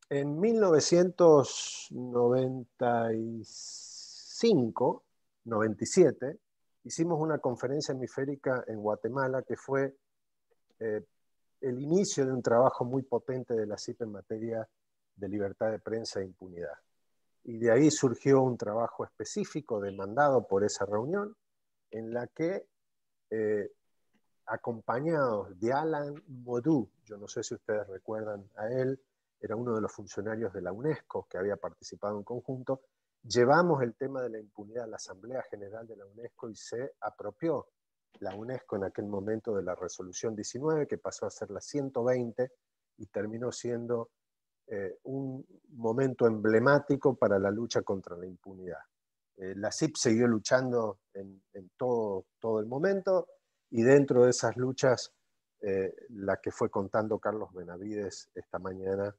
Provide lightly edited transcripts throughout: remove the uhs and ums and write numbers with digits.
En 1995, 97, hicimos una conferencia hemisférica en Guatemala que fue eh, el inicio de un trabajo muy potente de la CIP en materia de libertad de prensa e impunidad. Y de ahí surgió un trabajo específico demandado por esa reunión en la que, eh, acompañados de Alan Modou, yo no sé si ustedes recuerdan a él, era uno de los funcionarios de la UNESCO que había participado en conjunto, llevamos el tema de la impunidad a la Asamblea General de la UNESCO y se apropió la UNESCO en aquel momento de la resolución 19, que pasó a ser la 120 y terminó siendo un momento emblemático para la lucha contra la impunidad. La CIP siguió luchando en todo el momento y dentro de esas luchas, la que fue contando Carlos Benavides esta mañana,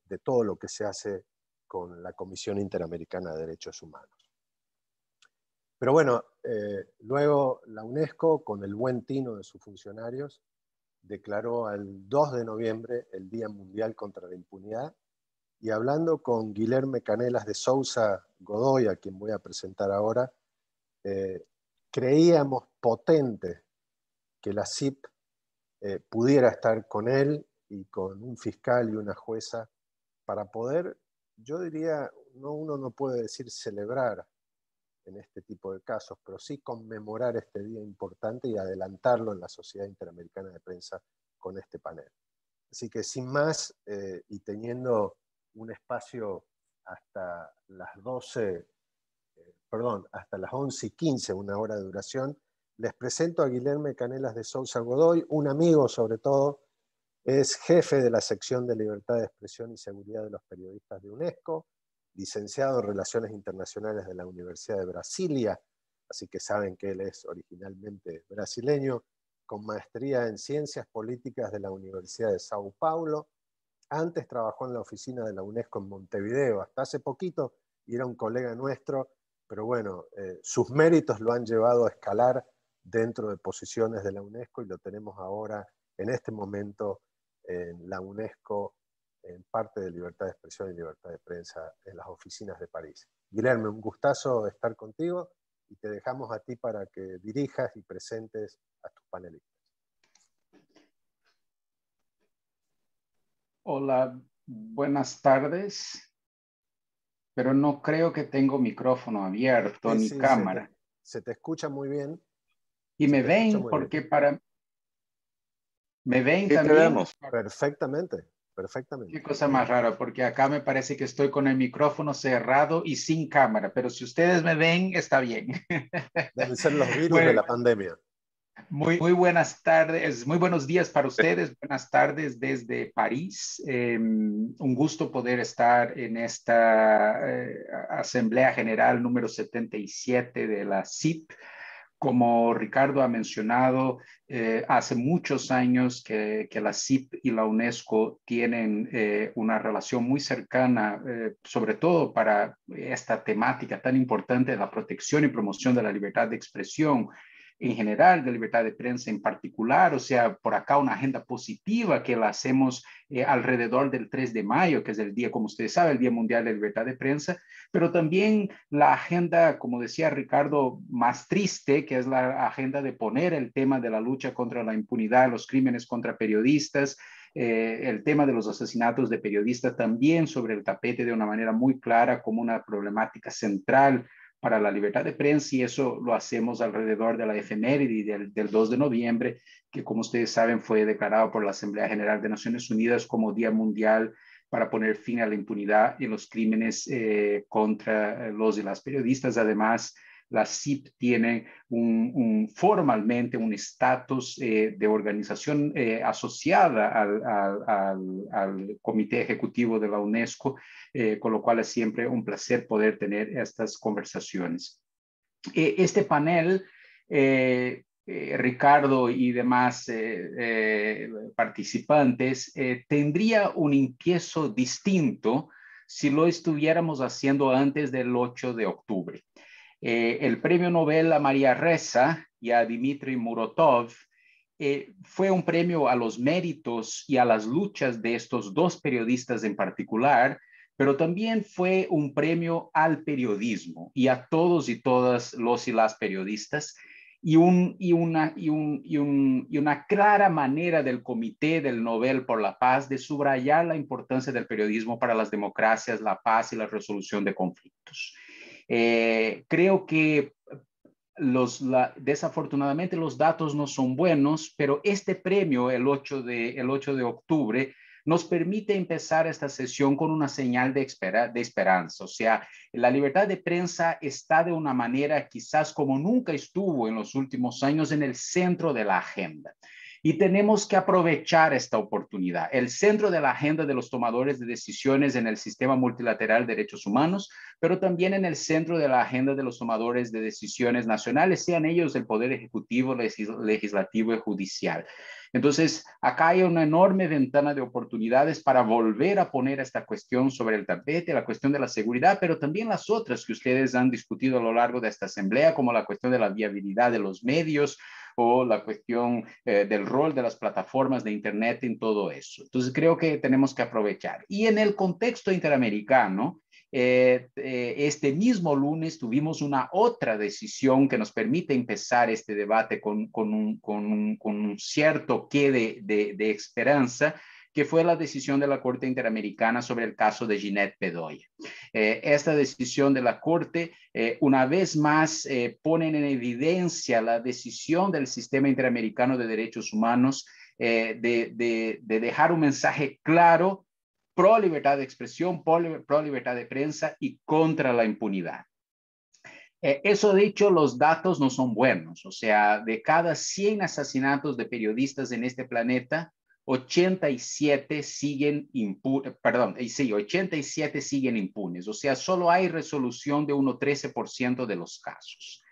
de todo lo que se hace con la Comisión Interamericana de Derechos Humanos. Pero bueno, luego la UNESCO, con el buen tino de sus funcionarios, declaró el 2 de noviembre el Día Mundial contra la Impunidad, y hablando con Guilherme Canelas de Sousa Godoy, a quien voy a presentar ahora, eh, creíamos potente que la CIP pudiera estar con él y con un fiscal y una jueza para poder, yo diría, uno no puede decir celebrar en este tipo de casos, pero sí conmemorar este día importante y adelantarlo en la Sociedad Interamericana de Prensa con este panel. Así que sin más, y teniendo un espacio hasta las 12, perdón, hasta las 11:15, una hora de duración, les presento a Guilherme Canelas de Sousa Godoy, un amigo sobre todo, es jefe de la sección de Libertad de Expresión y Seguridad de los Periodistas de UNESCO, licenciado en Relaciones Internacionales de la Universidad de Brasilia, así que saben que él es originalmente brasileño, con maestría en Ciencias Políticas de la Universidad de Sao Paulo. Antes trabajó en la oficina de la UNESCO en Montevideo, hasta hace poquito, y era un colega nuestro, pero bueno, sus méritos lo han llevado a escalar dentro de posiciones de la UNESCO y lo tenemos ahora, en este momento, en la UNESCO, en parte de libertad de expresión y libertad de prensa en las oficinas de París. Guilherme, un gustazo estar contigo y te dejamos a ti para que dirijas y presentes a tus panelistas. Hola, buenas tardes, pero no creo que tengo micrófono abierto Sí, ni sí, cámara. se te escucha muy bien. Y Se me te escucha ven muy bien. porque ¿Me ven Sí, te también? vemos. Perfectamente, perfectamente. Qué cosa más rara, porque acá me parece que estoy con el micrófono cerrado y sin cámara, pero si ustedes me ven, está bien. Deben ser los virus de Bueno, la pandemia. muy buenas tardes, muy buenos días para ustedes, buenas tardes desde París. Un gusto poder estar en esta Asamblea General número 77 de la CIP. Como Ricardo ha mencionado, hace muchos años que la CIP y la UNESCO tienen una relación muy cercana, sobre todo para esta temática tan importante de la protección y promoción de la libertad de expresión en general, de libertad de prensa en particular, o sea, por acá una agenda positiva que la hacemos alrededor del 3 de mayo, que es el día, como ustedes saben, el Día Mundial de Libertad de Prensa, pero también la agenda, como decía Ricardo, más triste, que es la agenda de poner el tema de la lucha contra la impunidad, los crímenes contra periodistas, el tema de los asesinatos de periodistas también sobre el tapete de una manera muy clara como una problemática central para la libertad de prensa, y eso lo hacemos alrededor de la efeméride del 2 de noviembre, que como ustedes saben fue declarado por la Asamblea General de Naciones Unidas como Día Mundial para poner fin a la impunidad y los crímenes contra los y las periodistas. Además, la CIP tiene formalmente un estatus de organización asociada al Comité Ejecutivo de la UNESCO, con lo cual es siempre un placer poder tener estas conversaciones. Este panel, Ricardo y demás participantes, tendría un empiezo distinto si lo estuviéramos haciendo antes del 8 de octubre. El premio Nobel a María Ressa y a Dmitry Muratov fue un premio a los méritos y a las luchas de estos dos periodistas en particular, pero también fue un premio al periodismo y a todos y todas los y las periodistas, y una clara manera del Comité del Nobel por la Paz de subrayar la importancia del periodismo para las democracias, la paz y la resolución de conflictos. Creo que desafortunadamente los datos no son buenos, pero este premio, el 8 de octubre, nos permite empezar esta sesión con una señal de esperanza. O sea, la libertad de prensa está de una manera quizás como nunca estuvo en los últimos años en el centro de la agenda. Y tenemos que aprovechar esta oportunidad. El centro de la agenda de los tomadores de decisiones en el sistema multilateral de derechos humanos, pero también en el centro de la agenda de los tomadores de decisiones nacionales, sean ellos el poder ejecutivo, legislativo y judicial. Entonces, acá hay una enorme ventana de oportunidades para volver a poner esta cuestión sobre el tapete, la cuestión de la seguridad, pero también las otras que ustedes han discutido a lo largo de esta asamblea, como la cuestión de la viabilidad de los medios o la cuestión del rol de las plataformas de Internet en todo eso. Entonces, creo que tenemos que aprovechar. Y en el contexto interamericano, este mismo lunes tuvimos una otra decisión que nos permite empezar este debate con un cierto qué de esperanza, que fue la decisión de la Corte Interamericana sobre el caso de Ginette Bedoya. Esta decisión de la Corte, una vez más, pone en evidencia la decisión del Sistema Interamericano de Derechos Humanos de dejar un mensaje claro pro libertad de expresión, pro libertad de prensa y contra la impunidad. Eso dicho, los datos no son buenos. O sea, de cada 100 asesinatos de periodistas en este planeta, 87 siguen impunes, perdón, sí, 87 siguen impunes. O sea, solo hay resolución de un 13% de los casos.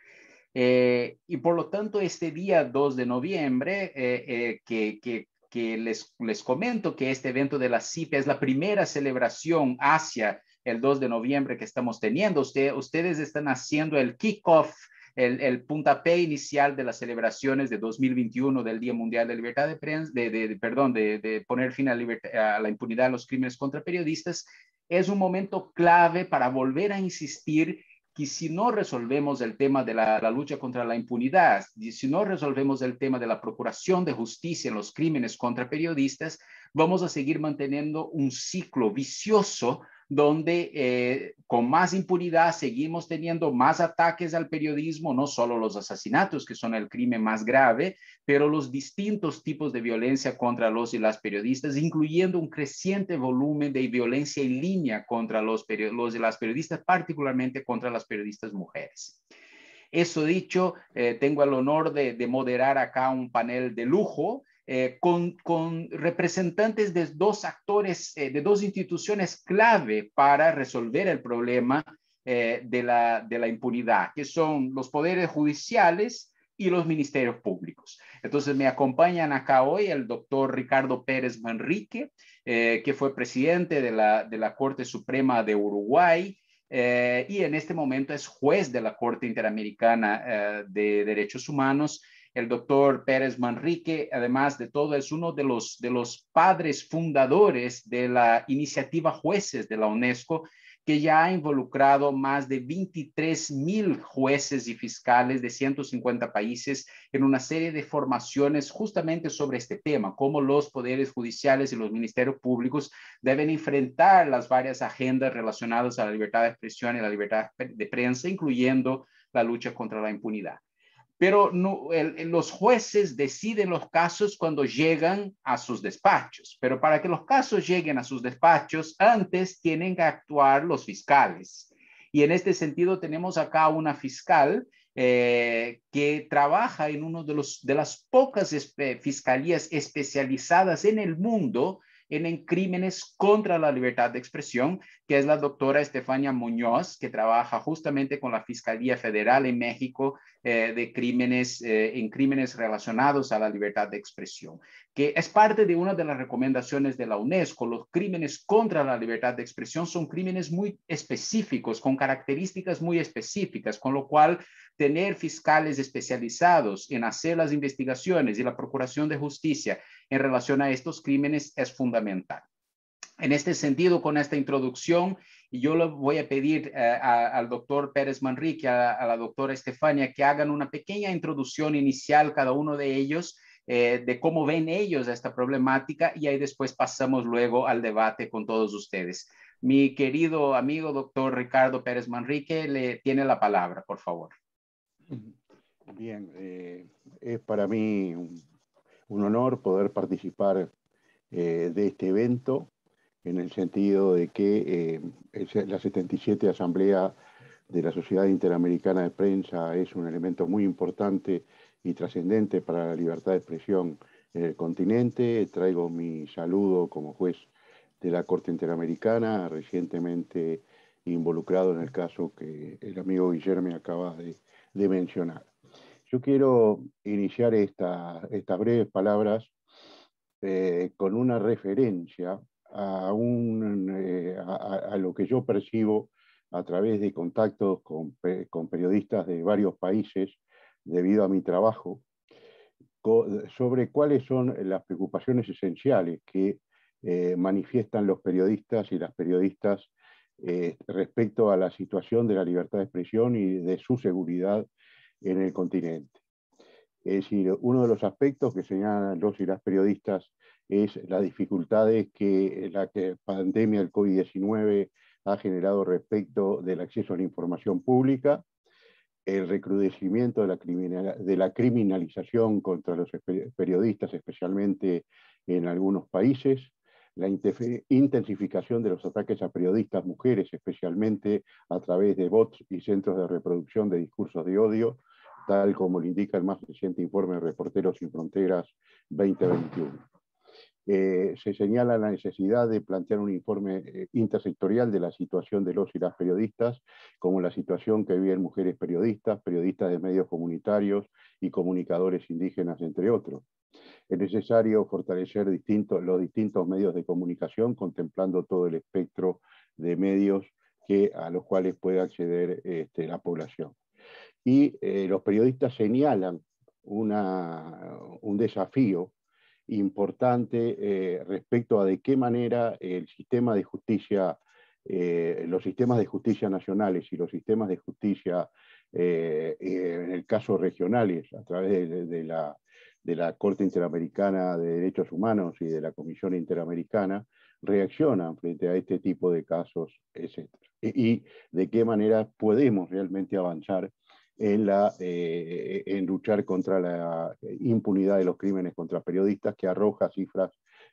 Y por lo tanto, este día 2 de noviembre, que les comento que este evento de la CIPE es la primera celebración hacia el 2 de noviembre que estamos teniendo. Ustedes están haciendo el kickoff, el puntapié inicial de las celebraciones de 2021 del Día Mundial de Libertad de Prensa, de poner fin a la impunidad de los crímenes contra periodistas. Es un momento clave para volver a insistir que si no resolvemos el tema de la lucha contra la impunidad, y si no resolvemos el tema de la procuración de justicia en los crímenes contra periodistas, vamos a seguir manteniendo un ciclo vicioso donde con más impunidad seguimos teniendo más ataques al periodismo, no solo los asesinatos, que son el crimen más grave, pero los distintos tipos de violencia contra los y las periodistas, incluyendo un creciente volumen de violencia en línea contra los y las periodistas, particularmente contra las periodistas mujeres. Eso dicho, tengo el honor de moderar acá un panel de lujo, con representantes de dos actores, de dos instituciones clave para resolver el problema de la impunidad, que son los poderes judiciales y los ministerios públicos. Entonces me acompañan acá hoy el doctor Ricardo Pérez Manrique, que fue presidente de la Corte Suprema de Uruguay, y en este momento es juez de la Corte Interamericana de Derechos Humanos. El doctor Pérez Manrique, además de todo, es uno de los padres fundadores de la iniciativa Jueces de la UNESCO, que ya ha involucrado más de 23,000 jueces y fiscales de 150 países en una serie de formaciones justamente sobre este tema, cómo los poderes judiciales y los ministerios públicos deben enfrentar las varias agendas relacionadas a la libertad de expresión y la libertad de prensa, incluyendo la lucha contra la impunidad. Pero no, los jueces deciden los casos cuando llegan a sus despachos, pero para que los casos lleguen a sus despachos, antes tienen que actuar los fiscales. Y en este sentido tenemos acá una fiscal que trabaja en uno de las pocas fiscalías especializadas en el mundo en crímenes contra la libertad de expresión, que es la doctora Estefania Muñoz, que trabaja justamente con la Fiscalía Federal en México en crímenes relacionados a la libertad de expresión, que es parte de una de las recomendaciones de la UNESCO. Los crímenes contra la libertad de expresión son crímenes muy específicos, con características muy específicas, con lo cual tener fiscales especializados en hacer las investigaciones y la procuración de justicia en relación a estos crímenes es fundamental. En este sentido, con esta introducción, yo le voy a pedir al doctor Pérez Manrique, a la doctora Estefania, que hagan una pequeña introducción inicial cada uno de ellos, de cómo ven ellos esta problemática, y ahí después pasamos luego al debate con todos ustedes. Mi querido amigo doctor Ricardo Pérez Manrique, le tiene la palabra, por favor. Bien, es para mí un honor poder participar de este evento, en el sentido de que la 77 Asamblea de la Sociedad Interamericana de Prensa es un elemento muy importante y trascendente para la libertad de expresión en el continente. Traigo mi saludo como juez de la Corte Interamericana, recientemente involucrado en el caso que el amigo Guillermo acaba de mencionar. Yo quiero iniciar estas breves palabras con una referencia a lo que yo percibo a través de contactos con periodistas de varios países debido a mi trabajo, sobre cuáles son las preocupaciones esenciales que manifiestan los periodistas y las periodistas respecto a la situación de la libertad de expresión y de su seguridad en el continente. Es decir, uno de los aspectos que señalan los y las periodistas es las dificultades que la pandemia del COVID-19 ha generado respecto del acceso a la información pública, el recrudecimiento de la criminalización contra los periodistas, especialmente en algunos países, la intensificación de los ataques a periodistas mujeres, especialmente a través de bots y centros de reproducción de discursos de odio, tal como lo indica el más reciente informe de Reporteros Sin Fronteras 2021. Se señala la necesidad de plantear un informe intersectorial de la situación de los y las periodistas, como la situación que viven mujeres periodistas, periodistas de medios comunitarios y comunicadores indígenas, entre otros. Es necesario fortalecer los distintos medios de comunicación, contemplando todo el espectro de medios a los cuales puede acceder la población. Y los periodistas señalan un desafío importante respecto a de qué manera el sistema de justicia, los sistemas de justicia nacionales y los sistemas de justicia, en el caso regionales, a través de la Corte Interamericana de Derechos Humanos y de la Comisión Interamericana, reaccionan frente a este tipo de casos, etc. Y de qué manera podemos realmente avanzar en luchar contra la impunidad de los crímenes contra periodistas, que arroja cifras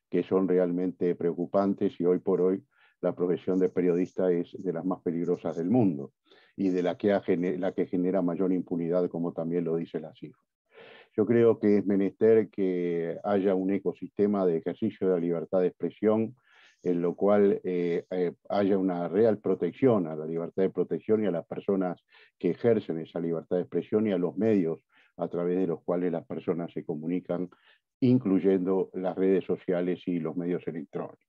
que son realmente preocupantes, y hoy por hoy la profesión de periodista es de las más peligrosas del mundo y de la que genera mayor impunidad, como también lo dice la cifra. Yo creo que es menester que haya un ecosistema de ejercicio de la libertad de expresión, en lo cual haya una real protección a la libertad de protección y a las personas que ejercen esa libertad de expresión, y a los medios a través de los cuales las personas se comunican, incluyendo las redes sociales y los medios electrónicos.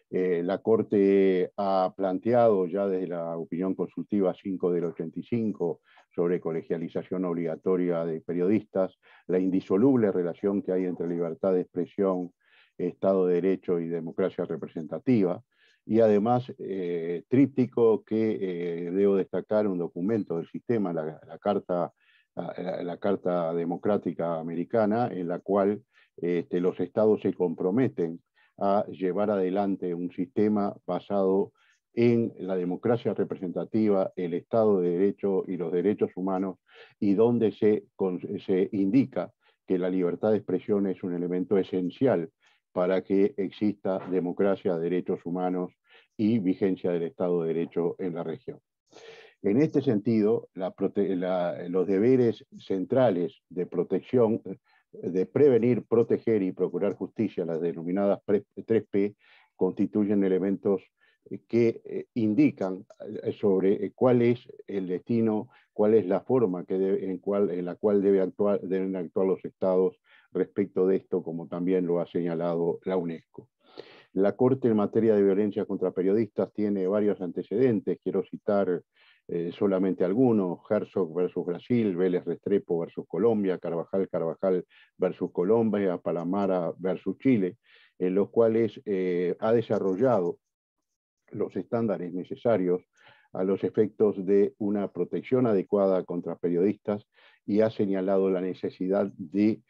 La Corte ha planteado ya desde la opinión consultiva 5 del 85 sobre colegialización obligatoria de periodistas, la indisoluble relación que hay entre libertad de expresión, Estado de Derecho y democracia representativa, y además tríptico que debo destacar, un documento del sistema, la Carta Democrática Americana, en la cual los estados se comprometen a llevar adelante un sistema basado en la democracia representativa, el Estado de Derecho y los derechos humanos, y donde se indica que la libertad de expresión es un elemento esencial para que exista democracia, derechos humanos y vigencia del Estado de Derecho en la región. En este sentido, los deberes centrales de protección de prevenir, proteger y procurar justicia, las denominadas 3P, constituyen elementos que indican sobre cuál es el destino, cuál es la forma en la cual deben actuar los estados respecto de esto, como también lo ha señalado la UNESCO. La Corte en materia de violencia contra periodistas tiene varios antecedentes, quiero citar solamente algunos: Herzog versus Brasil, Vélez Restrepo versus Colombia, Carvajal versus Colombia, Palamara versus Chile, en los cuales ha desarrollado los estándares necesarios a los efectos de una protección adecuada contra periodistas y ha señalado la necesidad de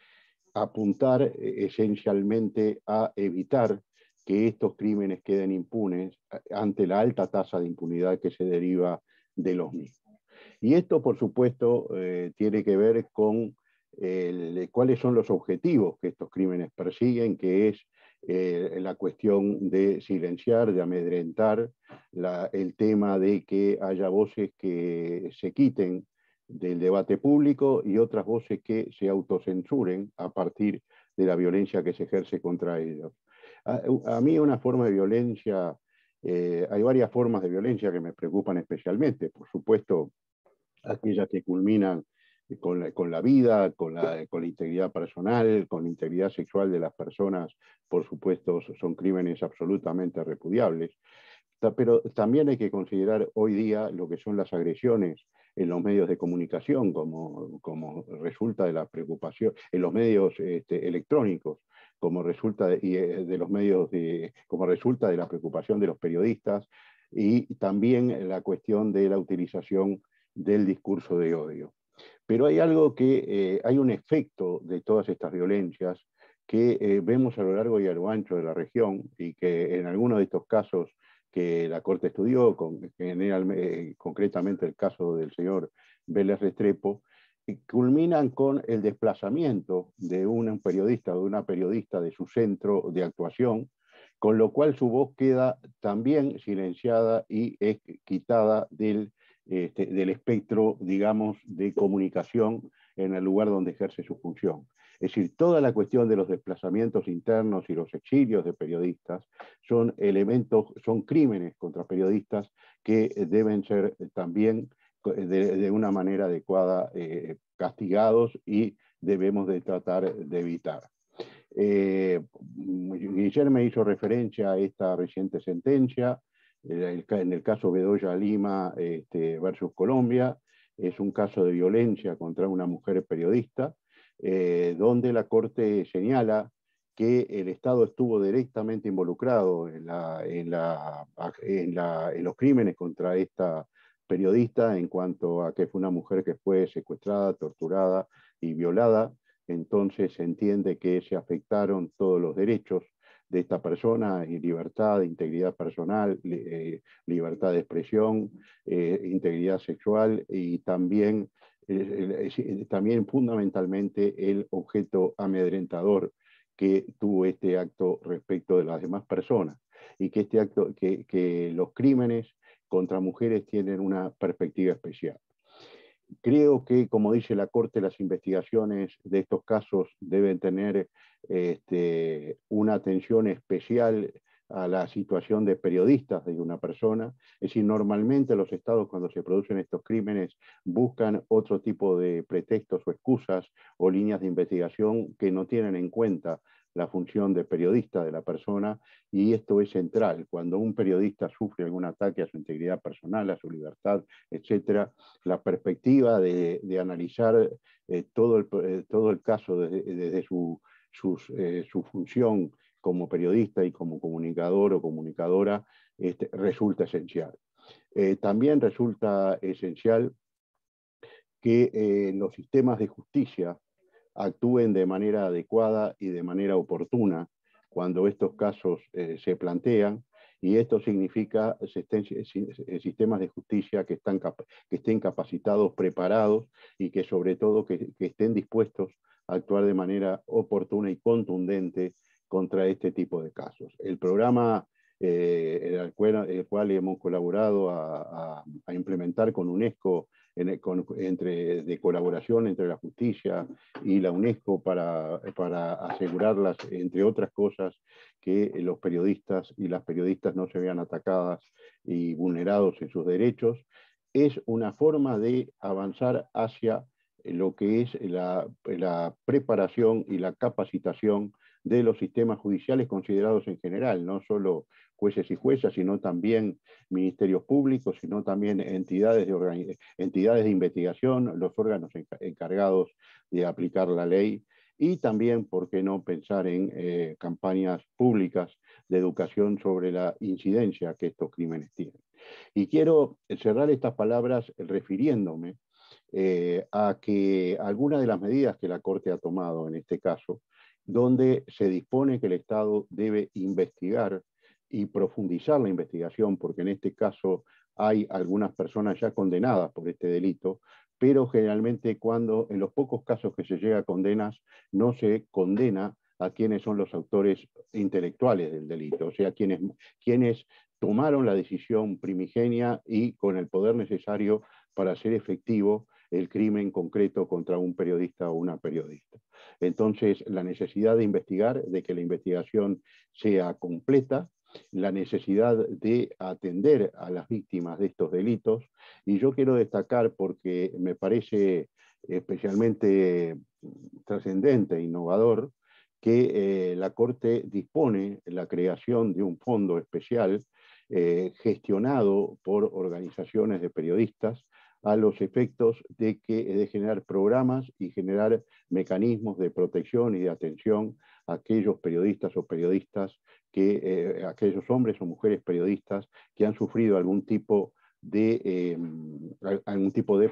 apuntar esencialmente a evitar que estos crímenes queden impunes ante la alta tasa de impunidad que se deriva de los mismos. Y esto, por supuesto, tiene que ver con cuáles son los objetivos que estos crímenes persiguen, que es la cuestión de silenciar, de amedrentar, el tema de que haya voces que se quiten del debate público y otras voces que se autocensuren a partir de la violencia que se ejerce contra ellos. A mí una forma de violencia, hay varias formas de violencia que me preocupan especialmente, por supuesto, aquellas que culminan con la vida, con la integridad personal, con la integridad sexual de las personas, por supuesto, son crímenes absolutamente repudiables. Pero también hay que considerar hoy día lo que son las agresiones en los medios de comunicación, como resulta de la preocupación, en los medios electrónicos, como resulta de los medios como resulta de la preocupación de los periodistas, y también la cuestión de la utilización del discurso de odio. Pero hay algo hay un efecto de todas estas violencias que vemos a lo largo y a lo ancho de la región, y que en algunos de estos casos que la Corte estudió, concretamente el caso del señor Vélez Restrepo, culminan con el desplazamiento de un periodista o de una periodista de su centro de actuación, con lo cual su voz queda también silenciada y es quitada del espectro, digamos, de comunicación en el lugar donde ejerce su función. Es decir, toda la cuestión de los desplazamientos internos y los exilios de periodistas son crímenes contra periodistas que deben ser también de una manera adecuada castigados, y debemos de tratar de evitar. Guillermo hizo referencia a esta reciente sentencia, en el caso Bedoya Lima versus Colombia. Es un caso de violencia contra una mujer periodista, donde la Corte señala que el Estado estuvo directamente involucrado en los crímenes contra esta periodista, en cuanto a que fue una mujer que fue secuestrada, torturada y violada. Entonces se entiende que se afectaron todos los derechos de esta persona, y libertad, integridad personal, libertad de expresión, integridad sexual, y también fundamentalmente el objeto amedrentador que tuvo este acto respecto de las demás personas, y que los crímenes contra mujeres tienen una perspectiva especial. Creo que, como dice la Corte, las investigaciones de estos casos deben tener una atención especial a la situación de periodistas de una persona. Es decir, normalmente los estados, cuando se producen estos crímenes, buscan otro tipo de pretextos o excusas o líneas de investigación que no tienen en cuenta la función de periodista de la persona, y esto es central. Cuando un periodista sufre algún ataque a su integridad personal, a su libertad, etc., la perspectiva de analizar todo el caso desde su función como periodista y como comunicador o comunicadora resulta esencial. También resulta esencial que los sistemas de justicia actúen de manera adecuada y de manera oportuna cuando estos casos se plantean, y esto significa sistemas de justicia que estén capacitados, preparados, y que sobre todo que estén dispuestos a actuar de manera oportuna y contundente contra este tipo de casos. El programa el cual hemos colaborado a implementar con UNESCO de colaboración entre la justicia y la UNESCO para asegurarlas, entre otras cosas, que los periodistas y las periodistas no se vean atacadas y vulnerados en sus derechos. Es una forma de avanzar hacia lo que es la preparación y la capacitación de los sistemas judiciales considerados en general, no solo jueces y juezas, sino también ministerios públicos, sino también entidades de investigación, los órganos encargados de aplicar la ley, y también, ¿por qué no pensar en campañas públicas de educación sobre la incidencia que estos crímenes tienen? Y quiero cerrar estas palabras refiriéndome a que algunas de las medidas que la Corte ha tomado en este caso, donde se dispone que el Estado debe investigar y profundizar la investigación, porque en este caso hay algunas personas ya condenadas por este delito, pero generalmente cuando en los pocos casos que se llega a condenas, no se condena a quienes son los autores intelectuales del delito, o sea, quienes tomaron la decisión primigenia y con el poder necesario para hacer efectivo el crimen concreto contra un periodista o una periodista. Entonces, la necesidad de investigar, de que la investigación sea completa, la necesidad de atender a las víctimas de estos delitos, y yo quiero destacar, porque me parece especialmente trascendente e innovador, que la Corte dispone la creación de un fondo especial gestionado por organizaciones de periodistas a los efectos de generar programas y generar mecanismos de protección y de atención a aquellos periodistas o periodistas, aquellos hombres o mujeres periodistas que han sufrido algún tipo de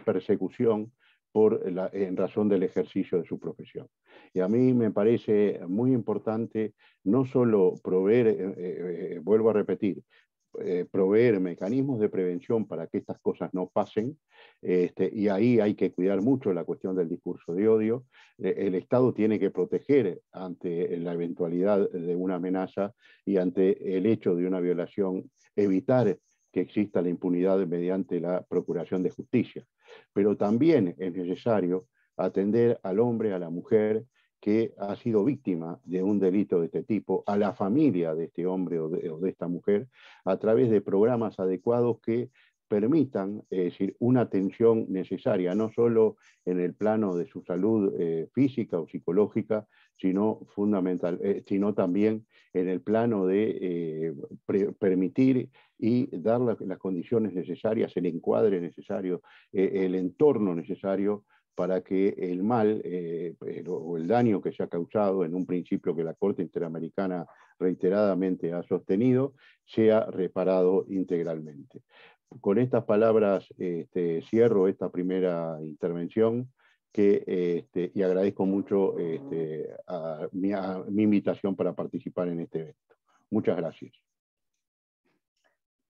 persecución en razón del ejercicio de su profesión. Y a mí me parece muy importante no solo proveer, vuelvo a repetir, proveer mecanismos de prevención para que estas cosas no pasen, y ahí hay que cuidar mucho la cuestión del discurso de odio. El Estado tiene que proteger ante la eventualidad de una amenaza y ante el hecho de una violación, evitar que exista la impunidad mediante la procuración de justicia. Pero también es necesario atender al hombre, a la mujer que ha sido víctima de un delito de este tipo, a la familia de este hombre o de esta mujer, a través de programas adecuados que permitan, es decir, una atención necesaria, no solo en el plano de su salud física o psicológica, sino también en el plano de permitir y dar las condiciones necesarias, el encuadre necesario, el entorno necesario para que el mal o el daño que se ha causado, en un principio que la Corte Interamericana reiteradamente ha sostenido, sea reparado integralmente. Con estas palabras cierro esta primera intervención y agradezco mucho a mi invitación para participar en este evento. Muchas gracias.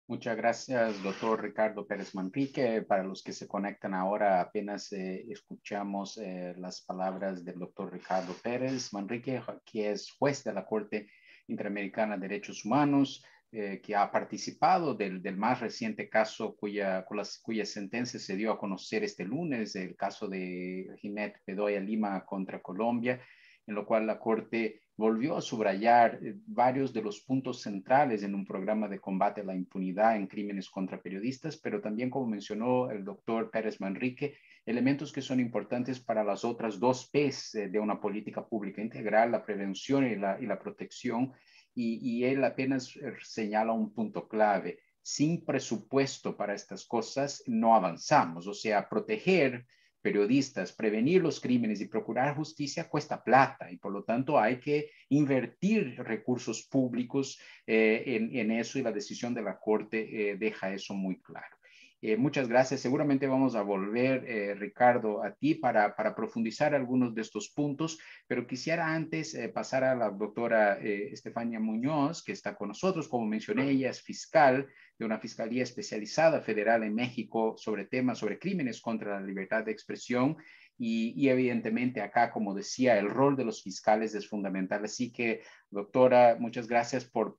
Muchas gracias, doctor Ricardo Pérez Manrique. Para los que se conectan ahora, apenas escuchamos las palabras del doctor Ricardo Pérez Manrique, que es juez de la Corte Interamericana de Derechos Humanos, que ha participado del más reciente caso cuya sentencia se dio a conocer este lunes, el caso de Ginette Bedoya Lima contra Colombia, en lo cual la Corte volvió a subrayar varios de los puntos centrales en un programa de combate a la impunidad en crímenes contra periodistas, pero también, como mencionó el doctor Pérez Manrique, elementos que son importantes para las otras dos P's de una política pública integral, la prevención y la protección, y él apenas señala un punto clave. Sin presupuesto para estas cosas no avanzamos, o sea, proteger periodistas, prevenir los crímenes y procurar justicia cuesta plata y por lo tanto hay que invertir recursos públicos en eso, y la decisión de la Corte deja eso muy claro. Muchas gracias. Seguramente vamos a volver, Ricardo, a ti para profundizar algunos de estos puntos, pero quisiera antes pasar a la doctora Estefania Muñoz, que está con nosotros. Como mencioné, ella es fiscal de una fiscalía especializada federal en México sobre temas, sobre crímenes contra la libertad de expresión, y evidentemente acá, como decía, el rol de los fiscales es fundamental. Así que, doctora, muchas gracias por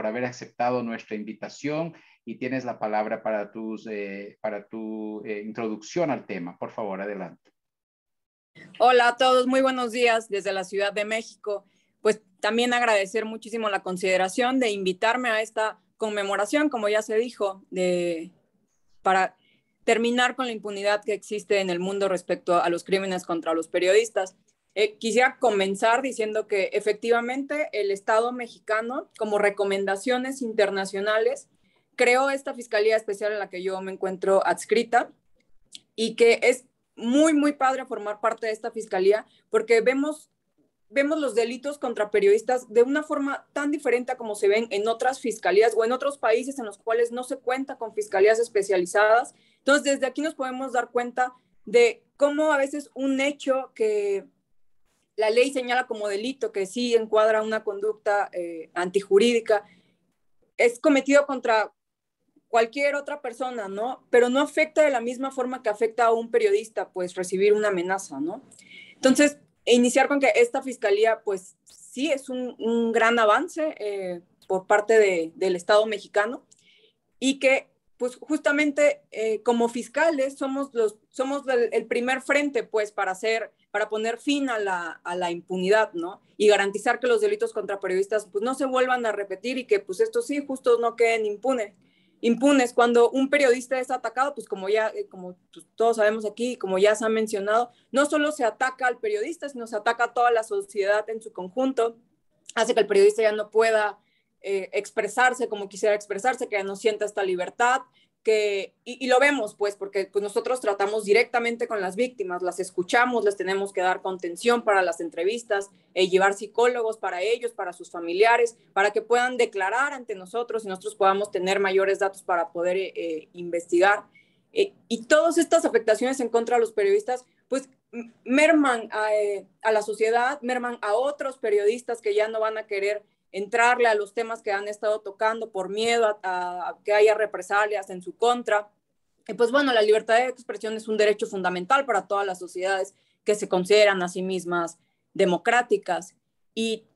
haber aceptado nuestra invitación y tienes la palabra para tu introducción al tema. Por favor, adelante. Hola a todos, muy buenos días desde la Ciudad de México. Pues también agradecer muchísimo la consideración de invitarme a esta conmemoración, como ya se dijo, para terminar con la impunidad que existe en el mundo respecto a los crímenes contra los periodistas. Quisiera comenzar diciendo que efectivamente el Estado mexicano, como recomendaciones internacionales, creó esta Fiscalía Especial en la que yo me encuentro adscrita y que es muy, muy padre formar parte de esta Fiscalía porque vemos los delitos contra periodistas de una forma tan diferente a como se ven en otras fiscalías o en otros países en los cuales no se cuenta con fiscalías especializadas. Entonces, desde aquí nos podemos dar cuenta de cómo a veces un hecho que la ley señala como delito, que sí encuadra una conducta antijurídica, es cometido contra cualquier otra persona, ¿no? Pero no afecta de la misma forma que afecta a un periodista, pues recibir una amenaza, ¿no? Entonces, iniciar con que esta fiscalía, pues sí es un gran avance por parte del Estado mexicano y que, pues justamente como fiscales somos el primer frente, pues para poner fin a la impunidad, ¿no? Y garantizar que los delitos contra periodistas, pues no se vuelvan a repetir y que, pues estos sí, justo no queden impunes. Cuando un periodista es atacado, pues como pues, todos sabemos aquí, como ya se ha mencionado, no solo se ataca al periodista, sino se ataca a toda la sociedad en su conjunto, hace que el periodista ya no pueda expresarse como quisiera expresarse, que ya no sienta esta libertad, y lo vemos pues porque pues, nosotros tratamos directamente con las víctimas, las escuchamos, les tenemos que dar contención para las entrevistas, llevar psicólogos para ellos, para sus familiares, para que puedan declarar ante nosotros y nosotros podamos tener mayores datos para poder investigar. Y todas estas afectaciones en contra de los periodistas pues merman a la sociedad, merman a otros periodistas que ya no van a querer entrarle a los temas que han estado tocando por miedo a que haya represalias en su contra. Y pues bueno, la libertad de expresión es un derecho fundamental para todas las sociedades que se consideran a sí mismas democráticas. Y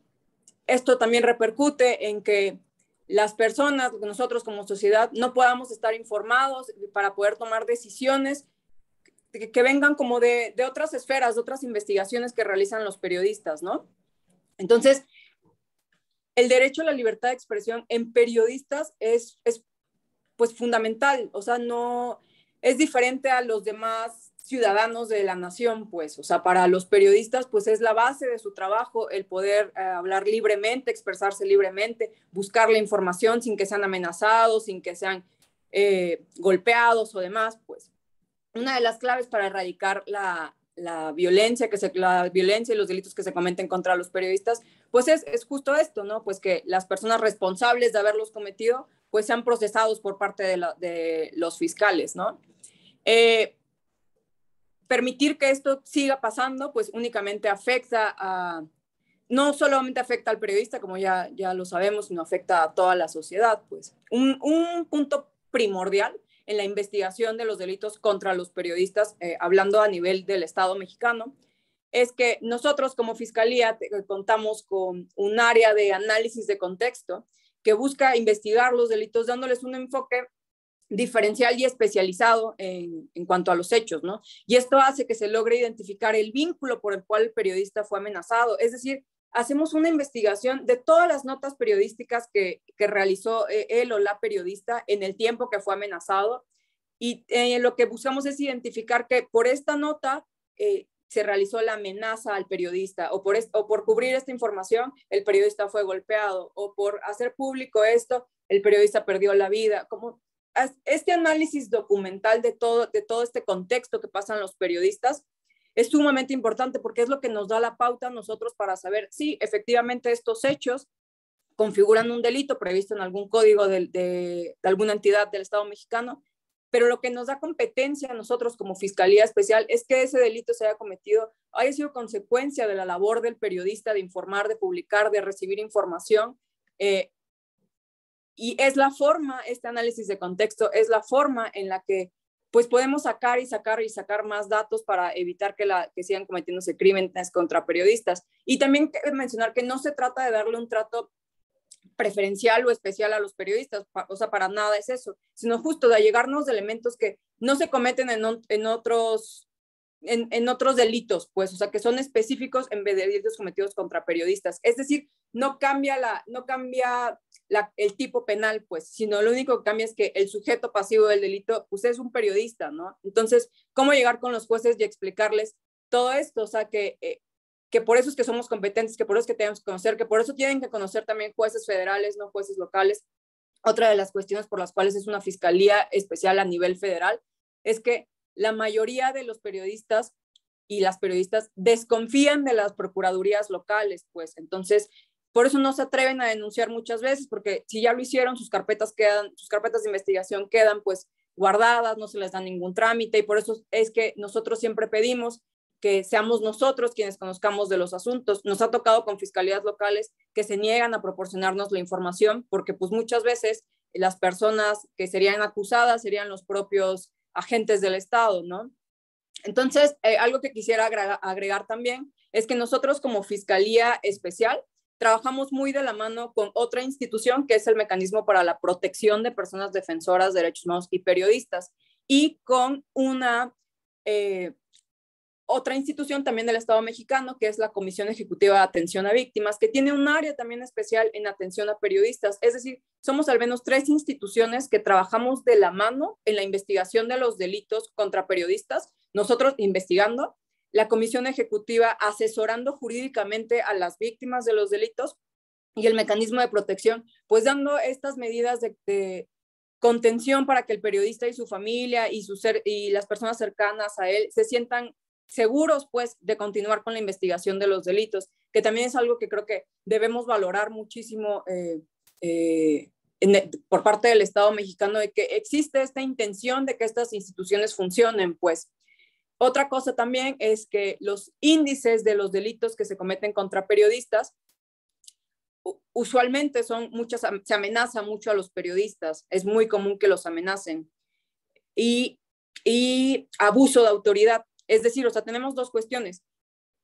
esto también repercute en que las personas, nosotros como sociedad, no podamos estar informados para poder tomar decisiones que vengan como de otras esferas, de otras investigaciones que realizan los periodistas, ¿no? Entonces, el derecho a la libertad de expresión en periodistas es pues fundamental, o sea, no es diferente a los demás ciudadanos de la nación, pues, o sea, para los periodistas, pues es la base de su trabajo el poder hablar libremente, expresarse libremente, buscar la información sin que sean amenazados, sin que sean golpeados o demás, pues. Una de las claves para erradicar la violencia y los delitos que se cometen contra los periodistas, pues es justo esto, ¿no? Pues que las personas responsables de haberlos cometido, pues sean procesados por parte de los fiscales, ¿no? Permitir que esto siga pasando, pues únicamente no solamente afecta al periodista, como ya lo sabemos, sino afecta a toda la sociedad, pues. Un punto primordial en la investigación de los delitos contra los periodistas, hablando a nivel del Estado mexicano, es que nosotros como Fiscalía contamos con un área de análisis de contexto que busca investigar los delitos dándoles un enfoque diferencial y especializado en cuanto a los hechos, ¿no? Y esto hace que se logre identificar el vínculo por el cual el periodista fue amenazado, es decir, hacemos una investigación de todas las notas periodísticas que realizó él o la periodista en el tiempo que fue amenazado y lo que buscamos es identificar que por esta nota se realizó la amenaza al periodista o por cubrir esta información el periodista fue golpeado o por hacer público esto el periodista perdió la vida. Como este análisis documental de todo este contexto que pasan los periodistas es sumamente importante porque es lo que nos da la pauta a nosotros para saber si efectivamente estos hechos configuran un delito previsto en algún código de alguna entidad del Estado mexicano, pero lo que nos da competencia a nosotros como Fiscalía Especial es que ese delito se haya sido consecuencia de la labor del periodista de informar, de publicar, de recibir información, y es la forma, este análisis de contexto, es la forma en la que pues podemos sacar y sacar y sacar más datos para evitar que sigan cometiéndose crímenes contra periodistas. Y también mencionar que no se trata de darle un trato preferencial o especial a los periodistas, o sea, para nada es eso, sino justo de allegarnos de elementos que no se cometen en otros delitos, pues, o sea, que son específicos en vez de delitos cometidos contra periodistas. Es decir, no cambia el tipo penal, pues, sino lo único que cambia es que el sujeto pasivo del delito, pues, es un periodista, ¿no? Entonces, ¿cómo llegar con los jueces y explicarles todo esto? O sea, que por eso es que somos competentes, que por eso es que tenemos que conocer, que por eso tienen que conocer también jueces federales, no jueces locales. Otra de las cuestiones por las cuales es una fiscalía especial a nivel federal es que la mayoría de los periodistas y las periodistas desconfían de las procuradurías locales, pues entonces por eso no se atreven a denunciar muchas veces, porque si ya lo hicieron, sus carpetas de investigación quedan pues guardadas, no se les da ningún trámite, y por eso es que nosotros siempre pedimos que seamos nosotros quienes conozcamos de los asuntos. Nos ha tocado con fiscalías locales que se niegan a proporcionarnos la información porque pues muchas veces las personas que serían acusadas serían los propios agentes del Estado, ¿no? Entonces, algo que quisiera agregar también es que nosotros como Fiscalía Especial trabajamos muy de la mano con otra institución que es el Mecanismo para la Protección de Personas Defensoras de Derechos Humanos y Periodistas, y con otra institución también del Estado mexicano, que es la Comisión Ejecutiva de Atención a Víctimas, que tiene un área también especial en atención a periodistas. Es decir, somos al menos 3 instituciones que trabajamos de la mano en la investigación de los delitos contra periodistas, nosotros investigando, la Comisión Ejecutiva asesorando jurídicamente a las víctimas de los delitos, y el Mecanismo de Protección, pues dando estas medidas de contención para que el periodista y su familia y las personas cercanas a él se sientan seguros, pues, de continuar con la investigación de los delitos, que también es algo que creo que debemos valorar muchísimo por parte del Estado mexicano, de que existe esta intención de que estas instituciones funcionen, pues. Otra cosa también es que los índices de los delitos que se cometen contra periodistas usualmente se amenaza mucho a los periodistas, es muy común que los amenacen, y abuso de autoridad. Es decir, o sea, tenemos 2 cuestiones.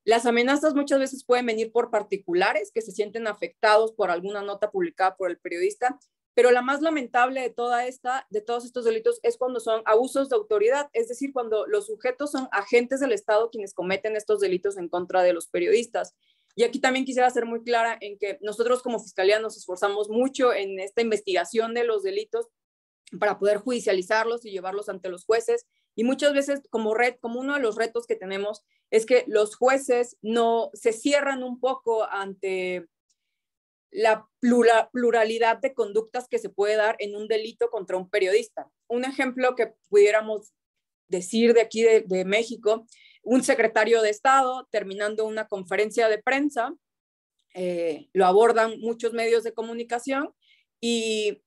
Las amenazas muchas veces pueden venir por particulares que se sienten afectados por alguna nota publicada por el periodista, pero la más lamentable de todos estos delitos es cuando son abusos de autoridad, es decir, cuando los sujetos son agentes del Estado quienes cometen estos delitos en contra de los periodistas. Y aquí también quisiera ser muy clara en que nosotros como Fiscalía nos esforzamos mucho en esta investigación de los delitos para poder judicializarlos y llevarlos ante los jueces. Y muchas veces como uno de los retos que tenemos es que los jueces no se cierran un poco ante la pluralidad de conductas que se puede dar en un delito contra un periodista. Un ejemplo que pudiéramos decir de aquí de México, un secretario de Estado terminando una conferencia de prensa, lo abordan muchos medios de comunicación y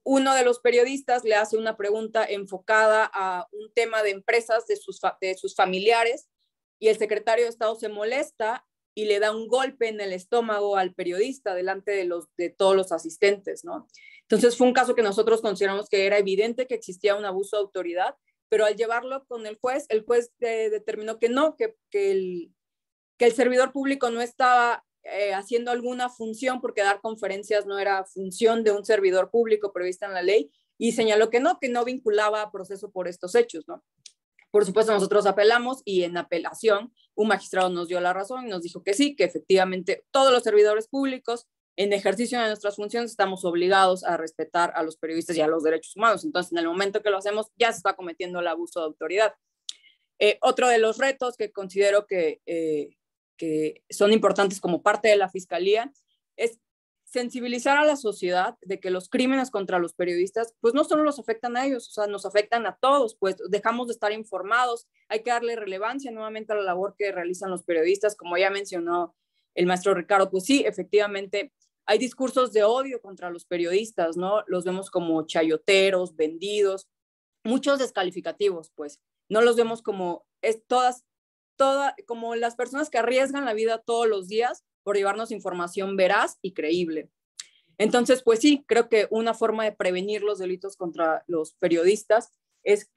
uno de los periodistas le hace una pregunta enfocada a un tema de empresas de sus familiares, y el secretario de Estado se molesta y le da un golpe en el estómago al periodista delante de todos los asistentes, ¿no? Entonces fue un caso que nosotros consideramos que era evidente que existía un abuso de autoridad, pero al llevarlo con el juez determinó que no, que el servidor público no estaba haciendo alguna función, porque dar conferencias no era función de un servidor público prevista en la ley, y señaló que no vinculaba a proceso por estos hechos, ¿no? Por supuesto, nosotros apelamos, y en apelación un magistrado nos dio la razón y nos dijo que sí, que efectivamente todos los servidores públicos en ejercicio de nuestras funciones estamos obligados a respetar a los periodistas y a los derechos humanos. Entonces, en el momento que lo hacemos, ya se está cometiendo el abuso de autoridad. Otro de los retos que considero que son importantes como parte de la Fiscalía es sensibilizar a la sociedad de que los crímenes contra los periodistas pues no solo los afectan a ellos, o sea, nos afectan a todos, pues dejamos de estar informados, hay que darle relevancia nuevamente a la labor que realizan los periodistas, como ya mencionó el maestro Ricardo. Pues sí, efectivamente hay discursos de odio contra los periodistas, ¿no? Los vemos como chayoteros, vendidos, muchos descalificativos, pues no los vemos como como las personas que arriesgan la vida todos los días por llevarnos información veraz y creíble. Entonces, pues sí, creo que una forma de prevenir los delitos contra los periodistas es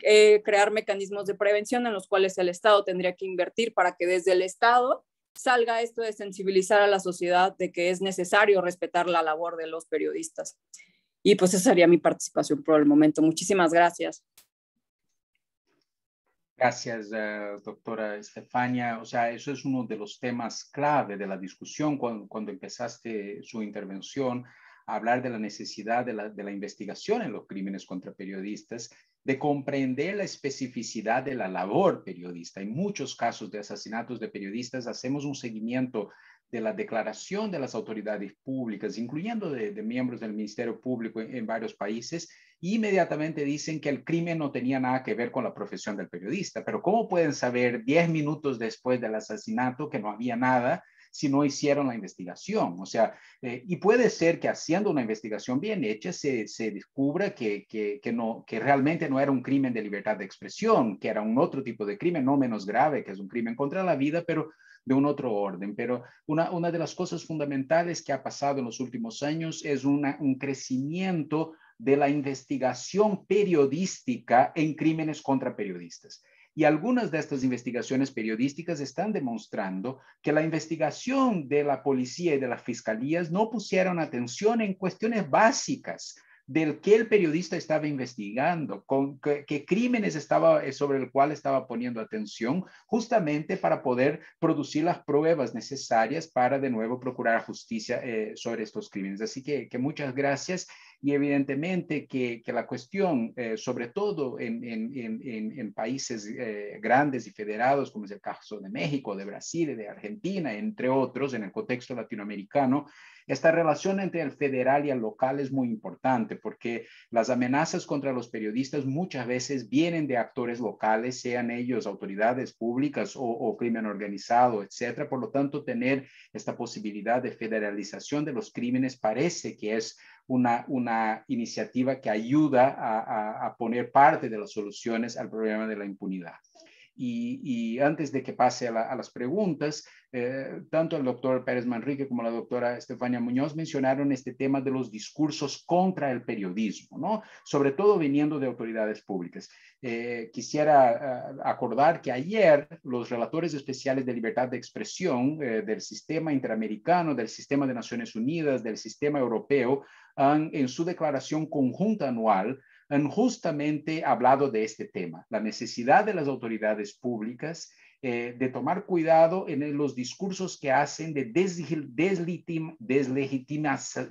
crear mecanismos de prevención en los cuales el Estado tendría que invertir para que desde el Estado salga esto de sensibilizar a la sociedad de que es necesario respetar la labor de los periodistas. Y pues esa sería mi participación por el momento. Muchísimas gracias. Gracias, doctora Estefania. O sea, eso es uno de los temas clave de la discusión cuando empezaste su intervención, a hablar de la necesidad de la investigación en los crímenes contra periodistas, de comprender la especificidad de la labor periodista. En muchos casos de asesinatos de periodistas hacemos un seguimiento de la declaración de las autoridades públicas, incluyendo de miembros del Ministerio Público en varios países, y inmediatamente dicen que el crimen no tenía nada que ver con la profesión del periodista. Pero ¿cómo pueden saber 10 minutos después del asesinato que no había nada si no hicieron la investigación? O sea, y puede ser que haciendo una investigación bien hecha se descubra que realmente no era un crimen de libertad de expresión, que era un otro tipo de crimen, no menos grave, que es un crimen contra la vida, pero de un otro orden. Pero una de las cosas fundamentales que ha pasado en los últimos años es un crecimiento de la investigación periodística en crímenes contra periodistas. Y algunas de estas investigaciones periodísticas están demostrando que la investigación de la policía y de las fiscalías no pusieron atención en cuestiones básicas del que el periodista estaba investigando, qué crímenes sobre el cual estaba poniendo atención, justamente para poder producir las pruebas necesarias para de nuevo procurar justicia sobre estos crímenes. Así que muchas gracias. Y evidentemente que la cuestión, sobre todo en países grandes y federados, como es el caso de México, de Brasil y de Argentina, entre otros, en el contexto latinoamericano, esta relación entre el federal y el local es muy importante porque las amenazas contra los periodistas muchas veces vienen de actores locales, sean ellos autoridades públicas o crimen organizado, etcétera. Por lo tanto, tener esta posibilidad de federalización de los crímenes parece que es una iniciativa que ayuda a poner parte de las soluciones al problema de la impunidad. Y antes de que pase a las preguntas, tanto el doctor Pérez Manrique como la doctora Estefania Muñoz mencionaron este tema de los discursos contra el periodismo, ¿no? Sobre todo viniendo de autoridades públicas. Quisiera acordar que ayer los relatores especiales de libertad de expresión del sistema interamericano, del sistema de Naciones Unidas, del sistema europeo, en su declaración conjunta anual, han justamente hablado de este tema, la necesidad de las autoridades públicas de tomar cuidado en los discursos que hacen de deslegitimación,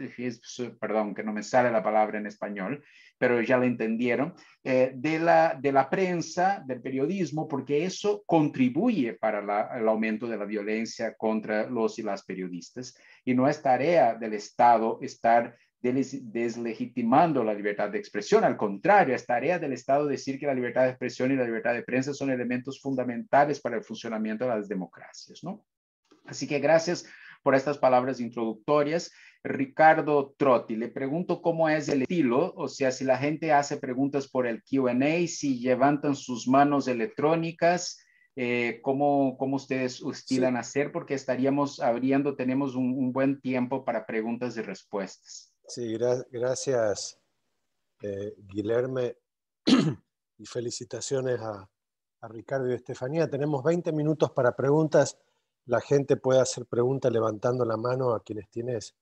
perdón, que no me sale la palabra en español, pero ya la entendieron, de la prensa, del periodismo, porque eso contribuye para el aumento de la violencia contra los y las periodistas. Y no es tarea del Estado estar deslegitimando la libertad de expresión. Al contrario, es tarea del Estado decir que la libertad de expresión y la libertad de prensa son elementos fundamentales para el funcionamiento de las democracias, ¿no? Así que gracias por estas palabras introductorias. Ricardo Trotti, le pregunto cómo es el estilo, o sea, si la gente hace preguntas por el Q&A, si levantan sus manos electrónicas, ¿cómo ustedes estilan hacer? Porque estaríamos abriendo, tenemos un buen tiempo para preguntas y respuestas. Sí, gracias, Guilherme, y felicitaciones a Ricardo y a Estefanía. Tenemos 20 minutos para preguntas. La gente puede hacer preguntas levantando la mano a quienes tienes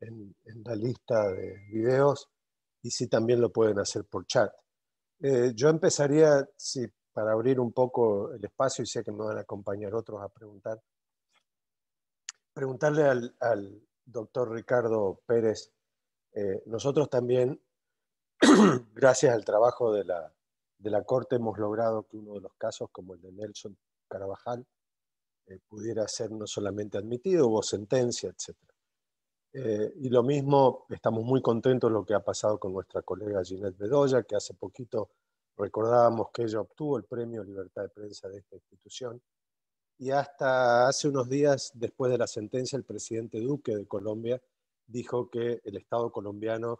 en la lista de videos, y sí, también lo pueden hacer por chat. Yo empezaría, sí, para abrir un poco el espacio, y sé que me van a acompañar otros a preguntarle al doctor Ricardo Pérez. Nosotros también, gracias al trabajo de la Corte, hemos logrado que uno de los casos, como el de Nelson Carabajal, pudiera ser no solamente admitido, hubo sentencia, etc. Y lo mismo, estamos muy contentos de lo que ha pasado con nuestra colega Ginette Bedoya, que hace poquito recordábamos que ella obtuvo el premio Libertad de Prensa de esta institución. Y hasta hace unos días, después de la sentencia, el presidente Duque de Colombia dijo que el Estado colombiano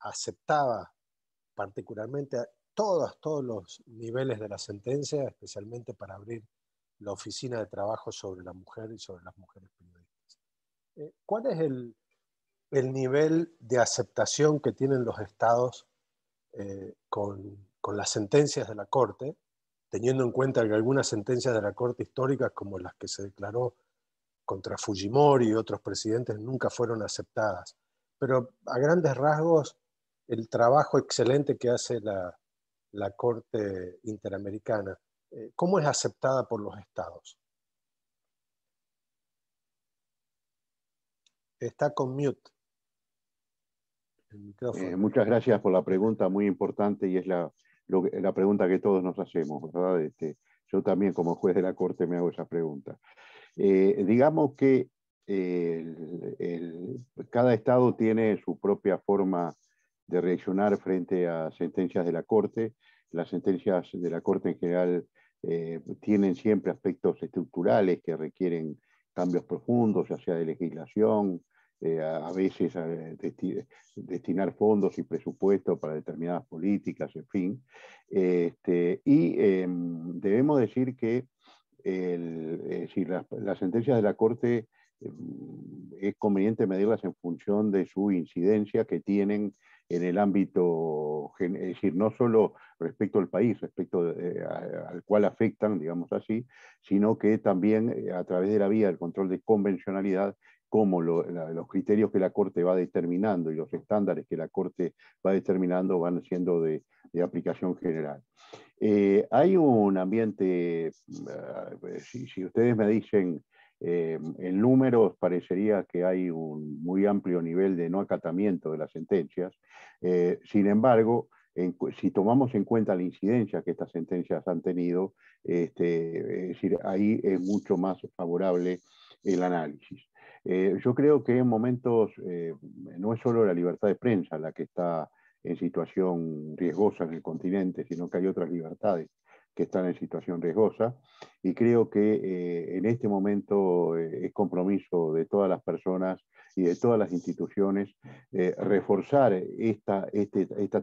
aceptaba particularmente a todos los niveles de la sentencia, especialmente para abrir la oficina de trabajo sobre la mujer y sobre las mujeres periodistas. ¿Cuál es el nivel de aceptación que tienen los estados con con las sentencias de la Corte, teniendo en cuenta que algunas sentencias de la Corte históricas, como las que se declaró contra Fujimori y otros presidentes, nunca fueron aceptadas. Pero a grandes rasgos, el trabajo excelente que hace la Corte Interamericana, ¿cómo es aceptada por los estados? Está con mute. El micrófono. Muchas gracias por la pregunta, muy importante, y es la pregunta que todos nos hacemos, ¿verdad? Yo también como juez de la Corte me hago esa pregunta. Digamos que cada estado tiene su propia forma de reaccionar frente a sentencias de la Corte. Las sentencias de la Corte en general tienen siempre aspectos estructurales que requieren cambios profundos, ya sea de legislación, a veces destinar fondos y presupuestos para determinadas políticas, en fin. Debemos decir que las sentencias de la Corte es conveniente medirlas en función de su incidencia que tienen en el ámbito, es decir, no solo respecto al país, respecto al cual afectan, digamos así, sino que también a través de la vía del control de convencionalidad, como los criterios que la Corte va determinando y los estándares que la Corte va determinando van siendo de aplicación general. Hay un ambiente, si ustedes me dicen en números, parecería que hay un muy amplio nivel de no acatamiento de las sentencias. Sin embargo, si tomamos en cuenta la incidencia que estas sentencias han tenido, es decir, ahí es mucho más favorable el análisis. Yo creo que en momentos no es solo la libertad de prensa la que está en situación riesgosa en el continente, sino que hay otras libertades que están en situación riesgosa, y creo que en este momento es compromiso de todas las personas y de todas las instituciones reforzar esta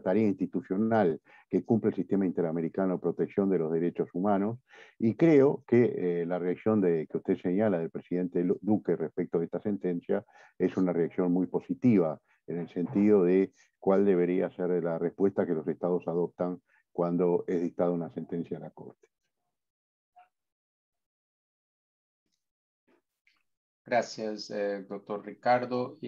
tarea institucional que cumple el Sistema Interamericano de Protección de los Derechos Humanos, y creo que la reacción que usted señala del presidente Duque respecto de esta sentencia es una reacción muy positiva, en el sentido de cuál debería ser la respuesta que los estados adoptan cuando es dictada una sentencia de la Corte. Gracias, doctor Ricardo.